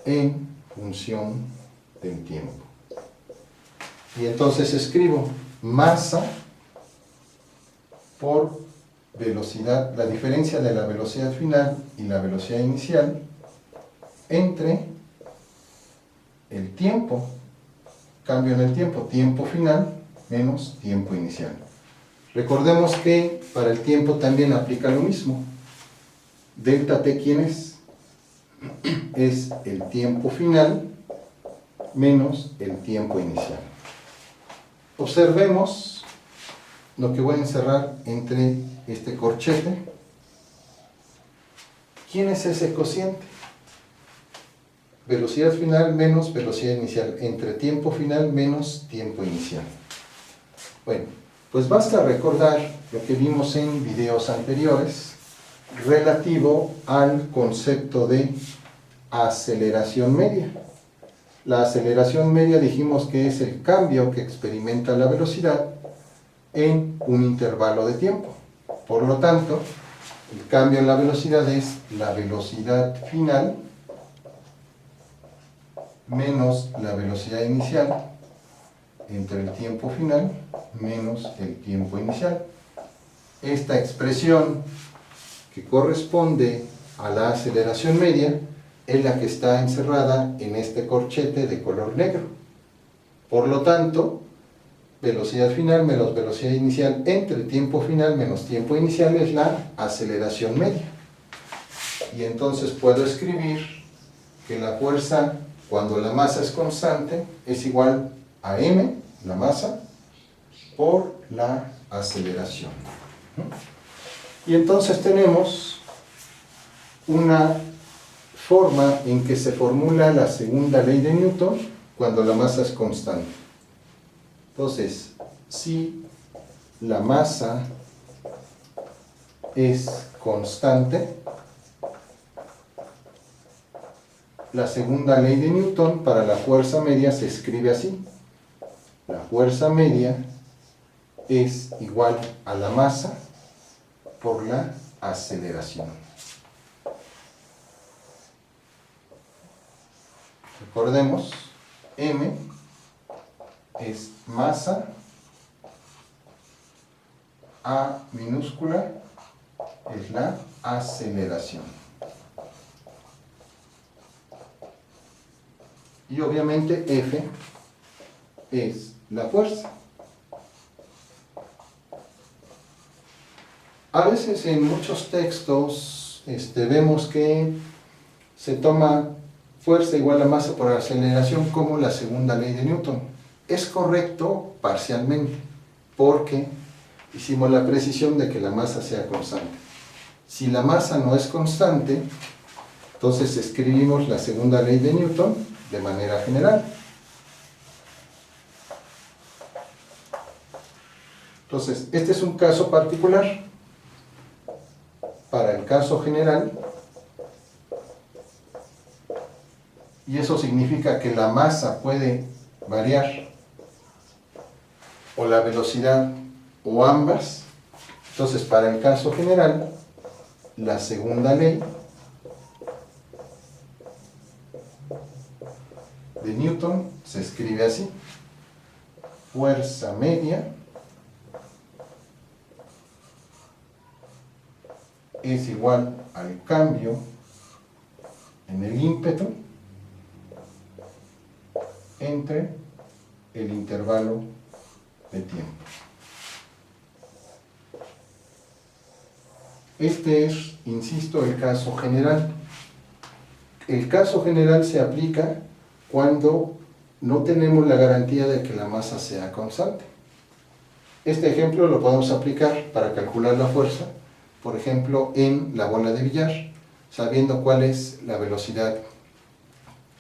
Speaker 1: en función del tiempo. Y entonces escribo masa por velocidad, la diferencia de la velocidad final y la velocidad inicial entre el tiempo, cambio en el tiempo, tiempo final menos tiempo inicial. Recordemos que para el tiempo también aplica lo mismo. Delta T, ¿quién es? Es el tiempo final menos el tiempo inicial. Observemos lo que voy a encerrar entre este corchete. ¿Quién es ese cociente? Velocidad final menos velocidad inicial, entre tiempo final menos tiempo inicial. Bueno, pues basta recordar lo que vimos en videos anteriores relativo al concepto de aceleración media. La aceleración media dijimos que es el cambio que experimenta la velocidad en un intervalo de tiempo. Por lo tanto, el cambio en la velocidad es la velocidad final menos la velocidad inicial entre el tiempo final menos el tiempo inicial. Esta expresión que corresponde a la aceleración media es la que está encerrada en este corchete de color negro. Por lo tanto, velocidad final menos velocidad inicial entre tiempo final menos tiempo inicial es la aceleración media. Y entonces puedo escribir que la fuerza, cuando la masa es constante, es igual a m, la masa, por la aceleración. Y entonces tenemos una forma en que se formula la segunda ley de Newton cuando la masa es constante. Entonces, si la masa es constante, la segunda ley de Newton para la fuerza media se escribe así. La fuerza media es igual a la masa por la aceleración. Recordemos, M es masa, A minúscula es la aceleración. Y obviamente F es la fuerza. A veces en muchos textos vemos que se toma fuerza igual a masa por aceleración como la segunda ley de Newton. Es correcto parcialmente, porque hicimos la precisión de que la masa sea constante. Si la masa no es constante, entonces escribimos la segunda ley de Newton de manera general. Entonces, este es un caso particular. Para el caso general, y eso significa que la masa puede variar, o la velocidad, o ambas. Entonces, para el caso general, la segunda ley de Newton se escribe así: fuerza media es igual al cambio en el ímpetu entre el intervalo de tiempo. Este es, insisto, el caso general. El caso general se aplica cuando no tenemos la garantía de que la masa sea constante. Este ejemplo lo podemos aplicar para calcular la fuerza, por ejemplo, en la bola de billar, sabiendo cuál es la velocidad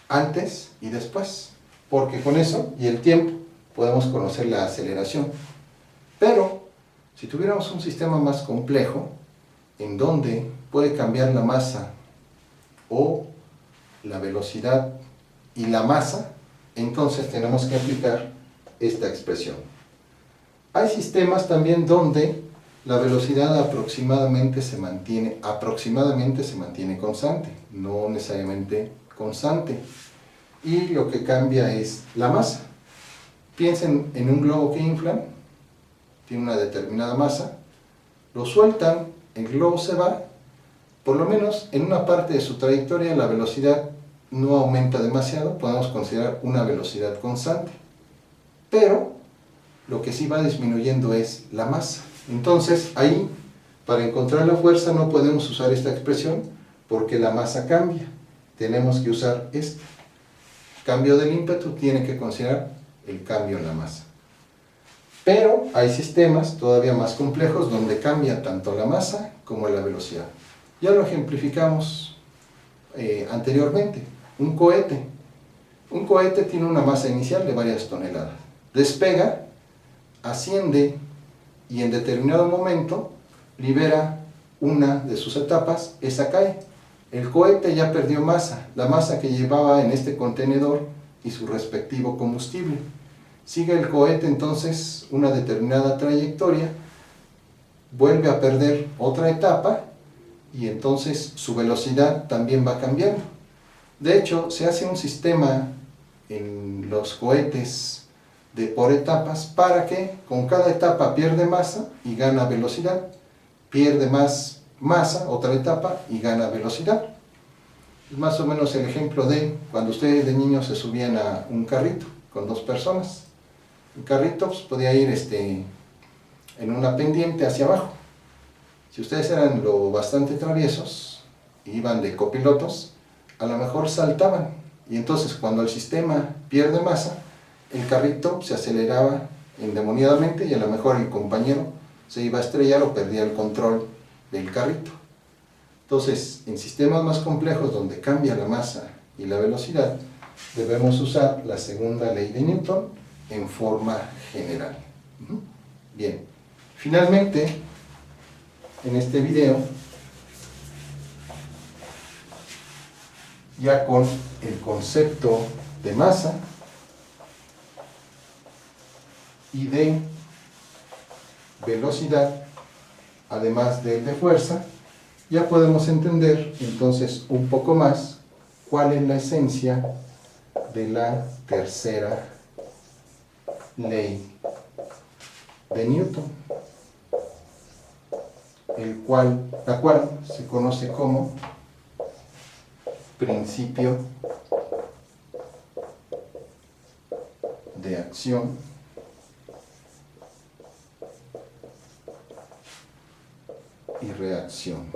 Speaker 1: antes y después, porque con eso y el tiempo podemos conocer la aceleración. Pero, si tuviéramos un sistema más complejo, en donde puede cambiar la masa o la velocidad y la masa, entonces tenemos que aplicar esta expresión. Hay sistemas también donde la velocidad aproximadamente se mantiene constante, no necesariamente constante, y lo que cambia es la masa. Piensen en un globo que inflan, tiene una determinada masa, lo sueltan, el globo se va, por lo menos en una parte de su trayectoria la velocidad no aumenta demasiado, podemos considerar una velocidad constante, pero lo que sí va disminuyendo es la masa. Entonces ahí, para encontrar la fuerza no podemos usar esta expresión porque la masa cambia, tenemos que usar esta. Cambio del ímpetu tiene que considerar el cambio en la masa. Pero hay sistemas todavía más complejos donde cambia tanto la masa como la velocidad. Ya lo ejemplificamos anteriormente. Un cohete. Un cohete tiene una masa inicial de varias toneladas. Despega, asciende y en determinado momento libera una de sus etapas, esa cae. El cohete ya perdió masa, la masa que llevaba en este contenedor y su respectivo combustible. Sigue el cohete entonces una determinada trayectoria, vuelve a perder otra etapa y entonces su velocidad también va cambiando. De hecho, se hace un sistema en los cohetes por etapas para que con cada etapa pierde masa y gana velocidad, pierde más masa, otra etapa y gana velocidad. Es más o menos el ejemplo de cuando ustedes de niños se subían a un carrito con dos personas. El carrito pues, podía ir en una pendiente hacia abajo. Si ustedes eran lo bastante traviesos, iban de copilotos, a lo mejor saltaban. Y entonces cuando el sistema pierde masa, el carrito se aceleraba endemoniadamente y a lo mejor el compañero se iba a estrellar o perdía el control del carrito. Entonces, en sistemas más complejos donde cambia la masa y la velocidad, debemos usar la segunda ley de Newton en forma general. Bien, finalmente, en este video, ya con el concepto de masa y de velocidad, además del de fuerza, ya podemos entender entonces un poco más cuál es la esencia de la tercera ley de Newton, la cual se conoce como principio de acción y reacción.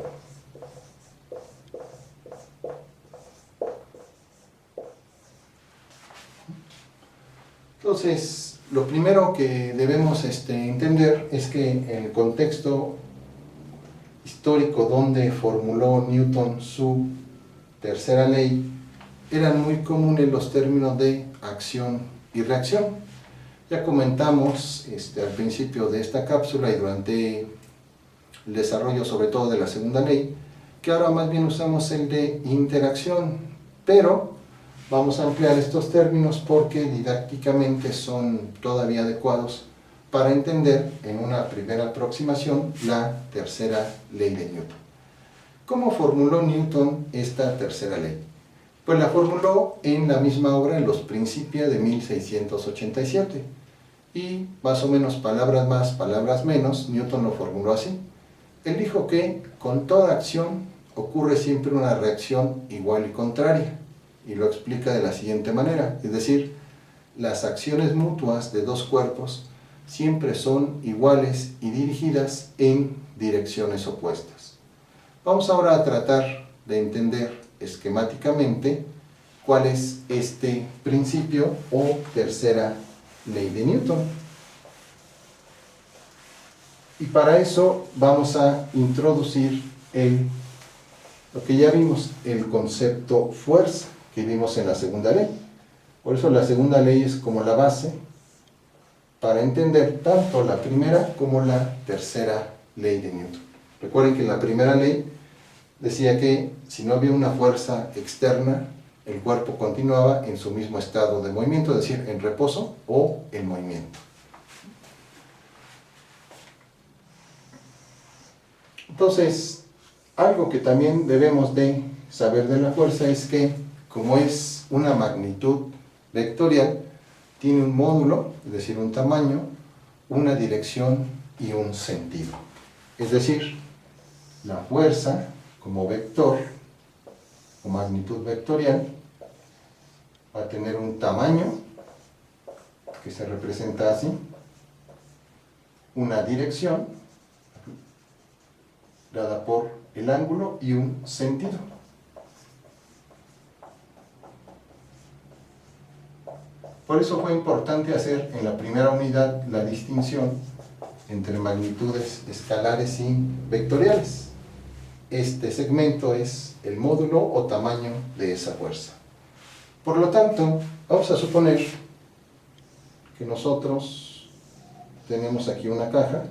Speaker 1: Entonces, lo primero que debemos entender es que en el contexto histórico donde formuló Newton su tercera ley, eran muy comunes los términos de acción y reacción. Ya comentamos al principio de esta cápsula y durante el desarrollo sobre todo de la segunda ley, que ahora más bien usamos el de interacción, pero vamos a ampliar estos términos porque didácticamente son todavía adecuados para entender en una primera aproximación la tercera ley de Newton. ¿Cómo formuló Newton esta tercera ley? Pues la formuló en la misma obra, en los Principia de 1687. Y más o menos palabras más, palabras menos, Newton lo formuló así. Él dijo que con toda acción ocurre siempre una reacción igual y contraria. Y lo explica de la siguiente manera, es decir, las acciones mutuas de dos cuerpos siempre son iguales y dirigidas en direcciones opuestas. Vamos ahora a tratar de entender esquemáticamente cuál es este principio o tercera ley de Newton. Y para eso vamos a introducir lo que ya vimos, el concepto fuerza, que vimos en la segunda ley. Por eso la segunda ley es como la base para entender tanto la primera como la tercera ley de Newton. Recuerden que la primera ley decía que si no había una fuerza externa, el cuerpo continuaba en su mismo estado de movimiento, es decir, en reposo o en movimiento. Entonces, algo que también debemos de saber de la fuerza es que, como es una magnitud vectorial, tiene un módulo, es decir, un tamaño, una dirección y un sentido. Es decir, la fuerza como vector o magnitud vectorial va a tener un tamaño que se representa así, una dirección dada por el ángulo y un sentido. Por eso fue importante hacer en la primera unidad la distinción entre magnitudes escalares y vectoriales. Este segmento es el módulo o tamaño de esa fuerza. Por lo tanto, vamos a suponer que nosotros tenemos aquí una caja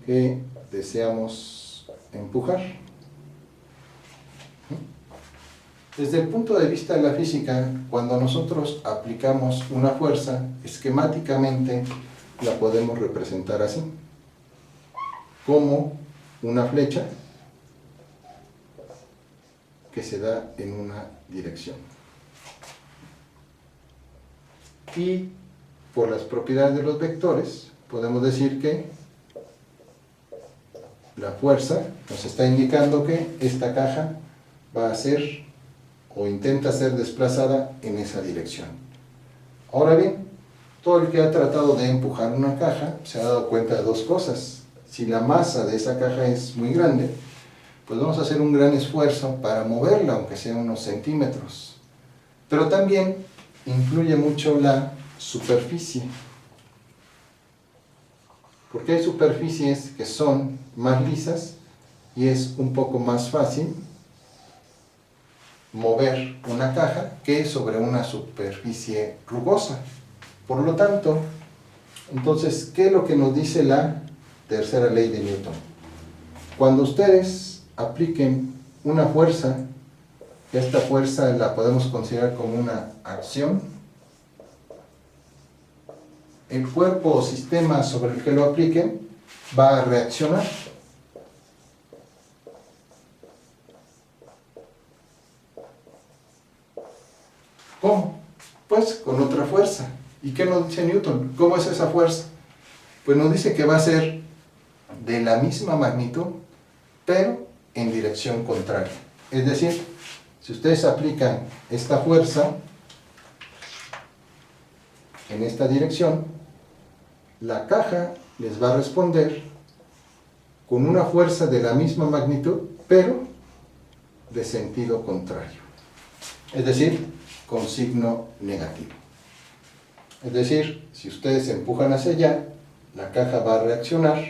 Speaker 1: que deseamos empujar. Desde el punto de vista de la física, cuando nosotros aplicamos una fuerza, esquemáticamente la podemos representar así, como una flecha que se da en una dirección. Y por las propiedades de los vectores, podemos decir que la fuerza nos está indicando que esta caja va a ser o intenta ser desplazada en esa dirección. Ahora bien, todo el que ha tratado de empujar una caja se ha dado cuenta de dos cosas. Si la masa de esa caja es muy grande, pues vamos a hacer un gran esfuerzo para moverla, aunque sea unos centímetros. Pero también influye mucho la superficie, porque hay superficies que son más lisas y es un poco más fácil mover una caja que sobre una superficie rugosa. Por lo tanto, entonces, ¿qué es lo que nos dice la tercera ley de Newton? Cuando ustedes apliquen una fuerza, esta fuerza la podemos considerar como una acción, el cuerpo o sistema sobre el que lo apliquen va a reaccionar. ¿Cómo? Pues con otra fuerza. ¿Y qué nos dice Newton? ¿Cómo es esa fuerza? Pues nos dice que va a ser de la misma magnitud, pero en dirección contraria. Es decir, si ustedes aplican esta fuerza en esta dirección, la caja les va a responder con una fuerza de la misma magnitud, pero de sentido contrario. Es decir, con signo negativo. Es decir, si ustedes empujan hacia allá, la caja va a reaccionar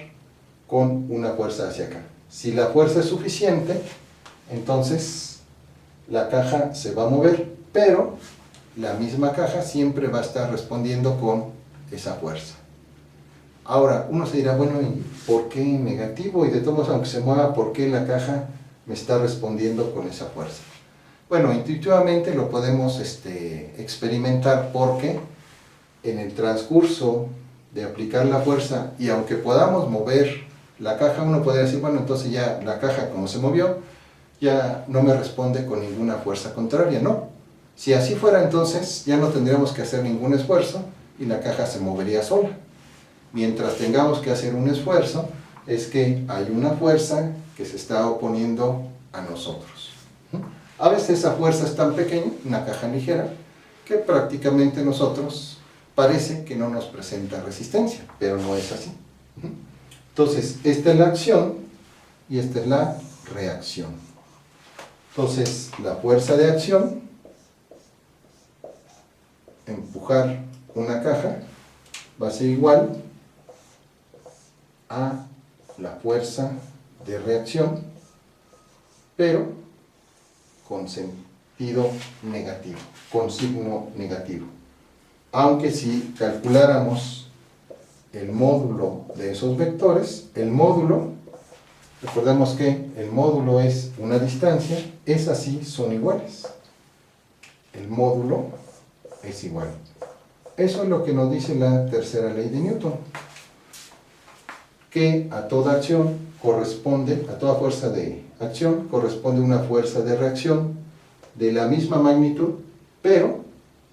Speaker 1: con una fuerza hacia acá. Si la fuerza es suficiente, entonces la caja se va a mover, pero la misma caja siempre va a estar respondiendo con esa fuerza. Ahora, uno se dirá, bueno, ¿y por qué negativo? Y de todos modos, aunque se mueva, ¿por qué la caja me está respondiendo con esa fuerza? Bueno, intuitivamente lo podemos experimentar porque en el transcurso de aplicar la fuerza, y aunque podamos mover la caja, uno podría decir, bueno, entonces ya la caja como se movió, ya no me responde con ninguna fuerza contraria, ¿no? Si así fuera, entonces ya no tendríamos que hacer ningún esfuerzo y la caja se movería sola. Mientras tengamos que hacer un esfuerzo, es que hay una fuerza que se está oponiendo a nosotros. A veces esa fuerza es tan pequeña, una caja ligera, que prácticamente nosotros parece que no nos presenta resistencia, pero no es así. Entonces, esta es la acción y esta es la reacción. Entonces, la fuerza de acción, empujar una caja, va a ser igual a la fuerza de reacción, pero con sentido negativo, con signo negativo. Aunque si calculáramos el módulo de esos vectores, el módulo, recordemos que el módulo es una distancia, esas sí son iguales. El módulo es igual. Eso es lo que nos dice la tercera ley de Newton, que a toda acción corresponde, a toda fuerza de acción corresponde una fuerza de reacción de la misma magnitud, pero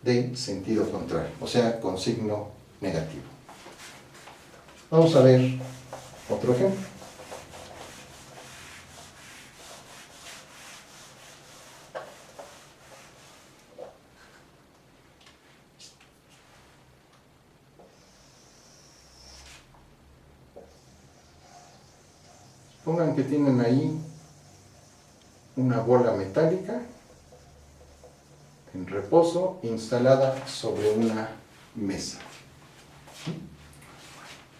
Speaker 1: de sentido contrario, o sea, con signo negativo. Vamos a ver otro ejemplo. Pongan que tienen ahí una bola metálica en reposo instalada sobre una mesa.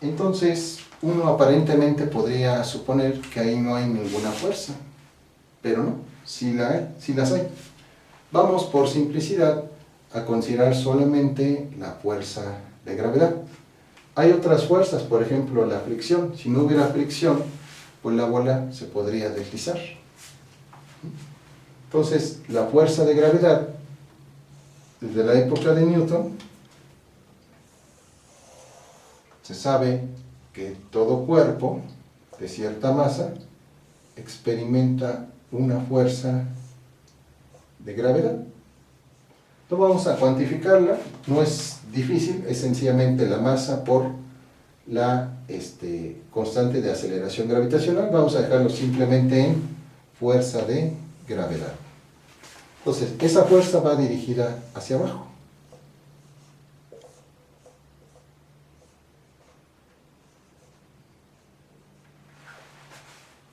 Speaker 1: Entonces, uno aparentemente podría suponer que ahí no hay ninguna fuerza, pero no, sí las hay. Vamos por simplicidad a considerar solamente la fuerza de gravedad. Hay otras fuerzas, por ejemplo la fricción. Si no hubiera fricción, pues la bola se podría deslizar. Entonces, la fuerza de gravedad, desde la época de Newton, se sabe que todo cuerpo de cierta masa experimenta una fuerza de gravedad. Entonces vamos a cuantificarla, no es difícil, es sencillamente la masa por la constante de aceleración gravitacional. Vamos a dejarlo simplemente en fuerza de gravedad. Entonces, esa fuerza va dirigida hacia abajo.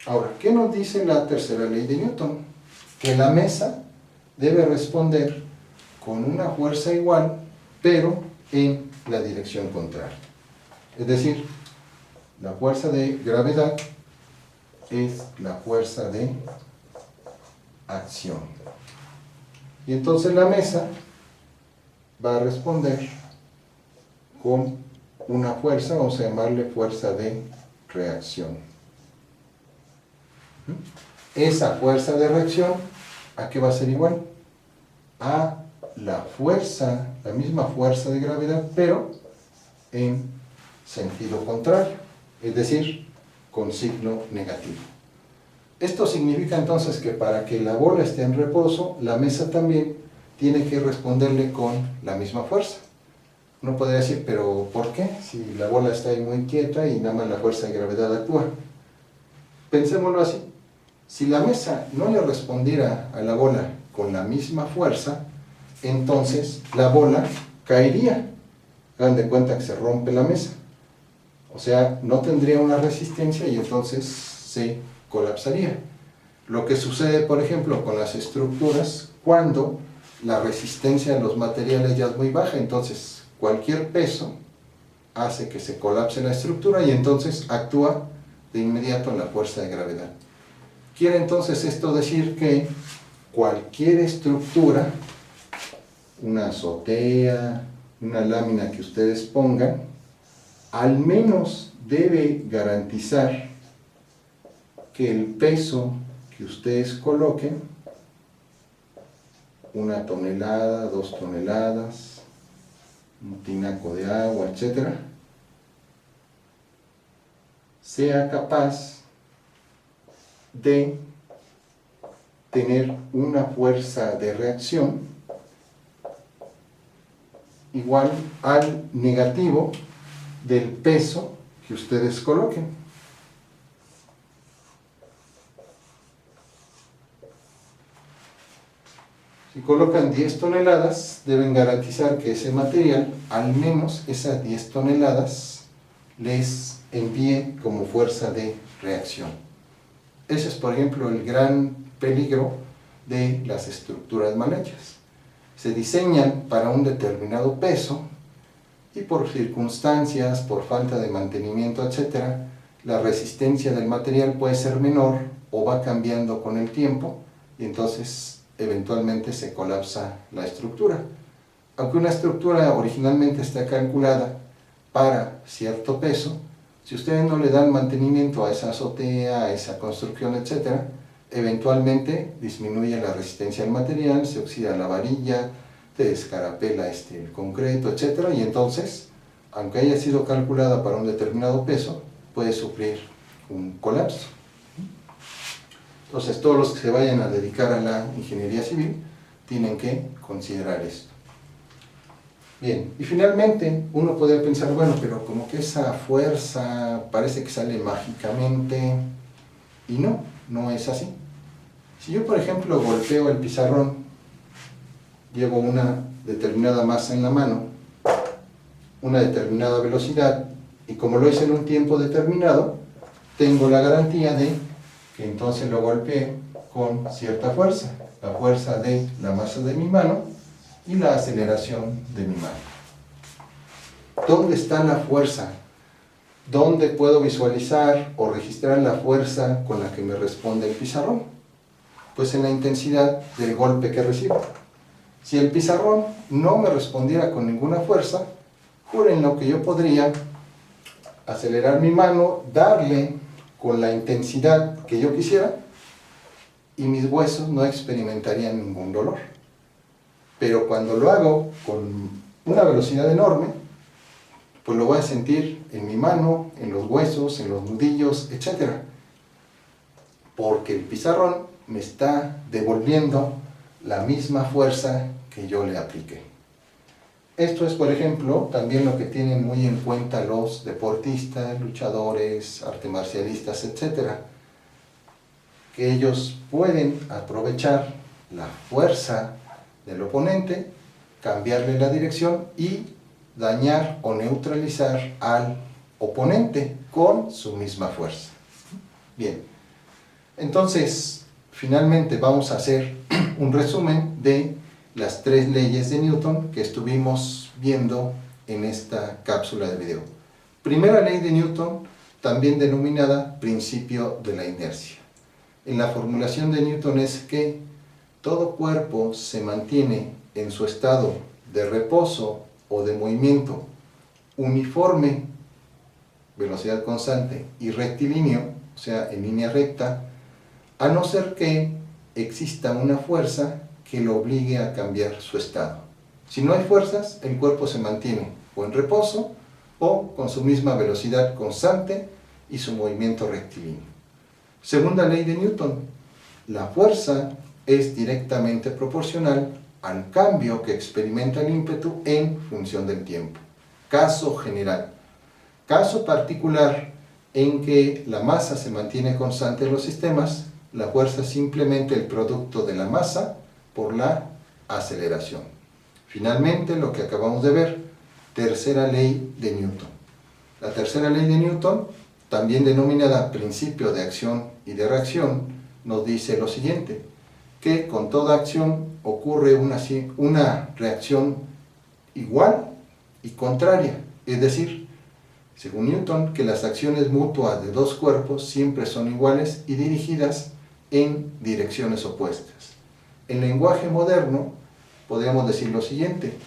Speaker 1: Ahora, ¿qué nos dice la tercera ley de Newton? Que la mesa debe responder con una fuerza igual, pero en la dirección contraria. Es decir, la fuerza de gravedad es la fuerza de acción. Y entonces la mesa va a responder con una fuerza, vamos a llamarle fuerza de reacción. Esa fuerza de reacción, ¿a qué va a ser igual? A la fuerza, la misma fuerza de gravedad, pero en sentido contrario, es decir, con signo negativo. Esto significa entonces que para que la bola esté en reposo, la mesa también tiene que responderle con la misma fuerza. Uno podría decir, pero ¿por qué? Si la bola está ahí muy quieta y nada más la fuerza de gravedad actúa. Pensémoslo así. Si la mesa no le respondiera a la bola con la misma fuerza, entonces la bola caería. Hagan de cuenta que se rompe la mesa. O sea, no tendría una resistencia y entonces se colapsaría. Lo que sucede, por ejemplo, con las estructuras, cuando la resistencia de los materiales ya es muy baja, entonces cualquier peso hace que se colapse la estructura y entonces actúa de inmediato la fuerza de gravedad. Quiere entonces esto decir que cualquier estructura, una azotea, una lámina que ustedes pongan, al menos debe garantizar que el peso que ustedes coloquen, 1 tonelada, 2 toneladas, un tinaco de agua, etc., sea capaz de tener una fuerza de reacción igual al negativo del peso que ustedes coloquen. Si colocan 10 toneladas, deben garantizar que ese material, al menos esas 10 toneladas, les envíe como fuerza de reacción. Ese es, por ejemplo, el gran peligro de las estructuras mal hechas. Se diseñan para un determinado peso y por circunstancias, por falta de mantenimiento, etc., la resistencia del material puede ser menor o va cambiando con el tiempo y entonces eventualmente se colapsa la estructura. Aunque una estructura originalmente está calculada para cierto peso, si ustedes no le dan mantenimiento a esa azotea, a esa construcción, etc., eventualmente disminuye la resistencia del material, se oxida la varilla, se descarapela el concreto, etc., y entonces, aunque haya sido calculada para un determinado peso, puede sufrir un colapso. Entonces, todos los que se vayan a dedicar a la ingeniería civil tienen que considerar esto. Bien, y finalmente uno podría pensar, bueno, pero como que esa fuerza parece que sale mágicamente, y no es así. Si yo, por ejemplo, golpeo el pizarrón, llevo una determinada masa en la mano, una determinada velocidad, y como lo hice en un tiempo determinado, tengo la garantía de que entonces lo golpeé con cierta fuerza, la fuerza de la masa de mi mano y la aceleración de mi mano. ¿Dónde está la fuerza? ¿Dónde puedo visualizar o registrar la fuerza con la que me responde el pizarrón? Pues en la intensidad del golpe que recibo. Si el pizarrón no me respondiera con ninguna fuerza, júrenlo que yo podría acelerar mi mano, darle con la intensidad que yo quisiera y mis huesos no experimentarían ningún dolor. Pero cuando lo hago con una velocidad enorme, pues lo voy a sentir en mi mano, en los huesos, en los nudillos, etc. Porque el pizarrón me está devolviendo la misma fuerza que yo le apliqué. Esto es, por ejemplo, también lo que tienen muy en cuenta los deportistas, luchadores, artes marcialistas, etc. Que ellos pueden aprovechar la fuerza del oponente, cambiarle la dirección y dañar o neutralizar al oponente con su misma fuerza. Bien, entonces, finalmente vamos a hacer un resumen de las 3 leyes de Newton que estuvimos viendo en esta cápsula de video. Primera ley de Newton, también denominada principio de la inercia. En la formulación de Newton es que todo cuerpo se mantiene en su estado de reposo o de movimiento uniforme, velocidad constante y rectilíneo, o sea, en línea recta, a no ser que exista una fuerza que lo obligue a cambiar su estado. Si no hay fuerzas, el cuerpo se mantiene o en reposo o con su misma velocidad constante y su movimiento rectilíneo. Segunda ley de Newton, la fuerza es directamente proporcional al cambio que experimenta el ímpetu en función del tiempo. Caso general. Caso particular en que la masa se mantiene constante en los sistemas, la fuerza es simplemente el producto de la masa por la aceleración. Finalmente, lo que acabamos de ver, tercera ley de Newton. La tercera ley de Newton, también denominada principio de acción y de reacción, nos dice lo siguiente, que con toda acción ocurre una reacción igual y contraria, es decir, según Newton, que las acciones mutuas de dos cuerpos siempre son iguales y dirigidas en direcciones opuestas. En lenguaje moderno, podríamos decir lo siguiente,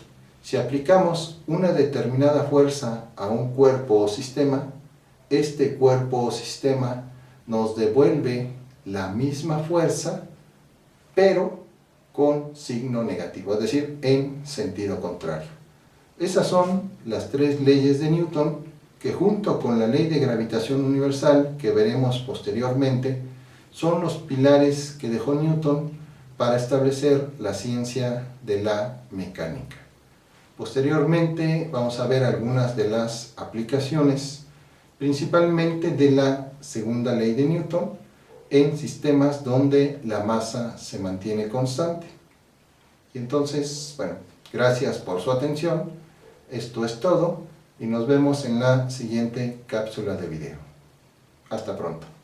Speaker 1: si aplicamos una determinada fuerza a un cuerpo o sistema, este cuerpo o sistema nos devuelve la misma fuerza, pero con signo negativo, es decir, en sentido contrario. Esas son las tres leyes de Newton que junto con la ley de gravitación universal que veremos posteriormente, son los pilares que dejó Newton para establecer la ciencia de la mecánica. Posteriormente vamos a ver algunas de las aplicaciones, principalmente de la segunda ley de Newton, en sistemas donde la masa se mantiene constante. Y entonces, bueno, gracias por su atención, esto es todo y nos vemos en la siguiente cápsula de video. Hasta pronto.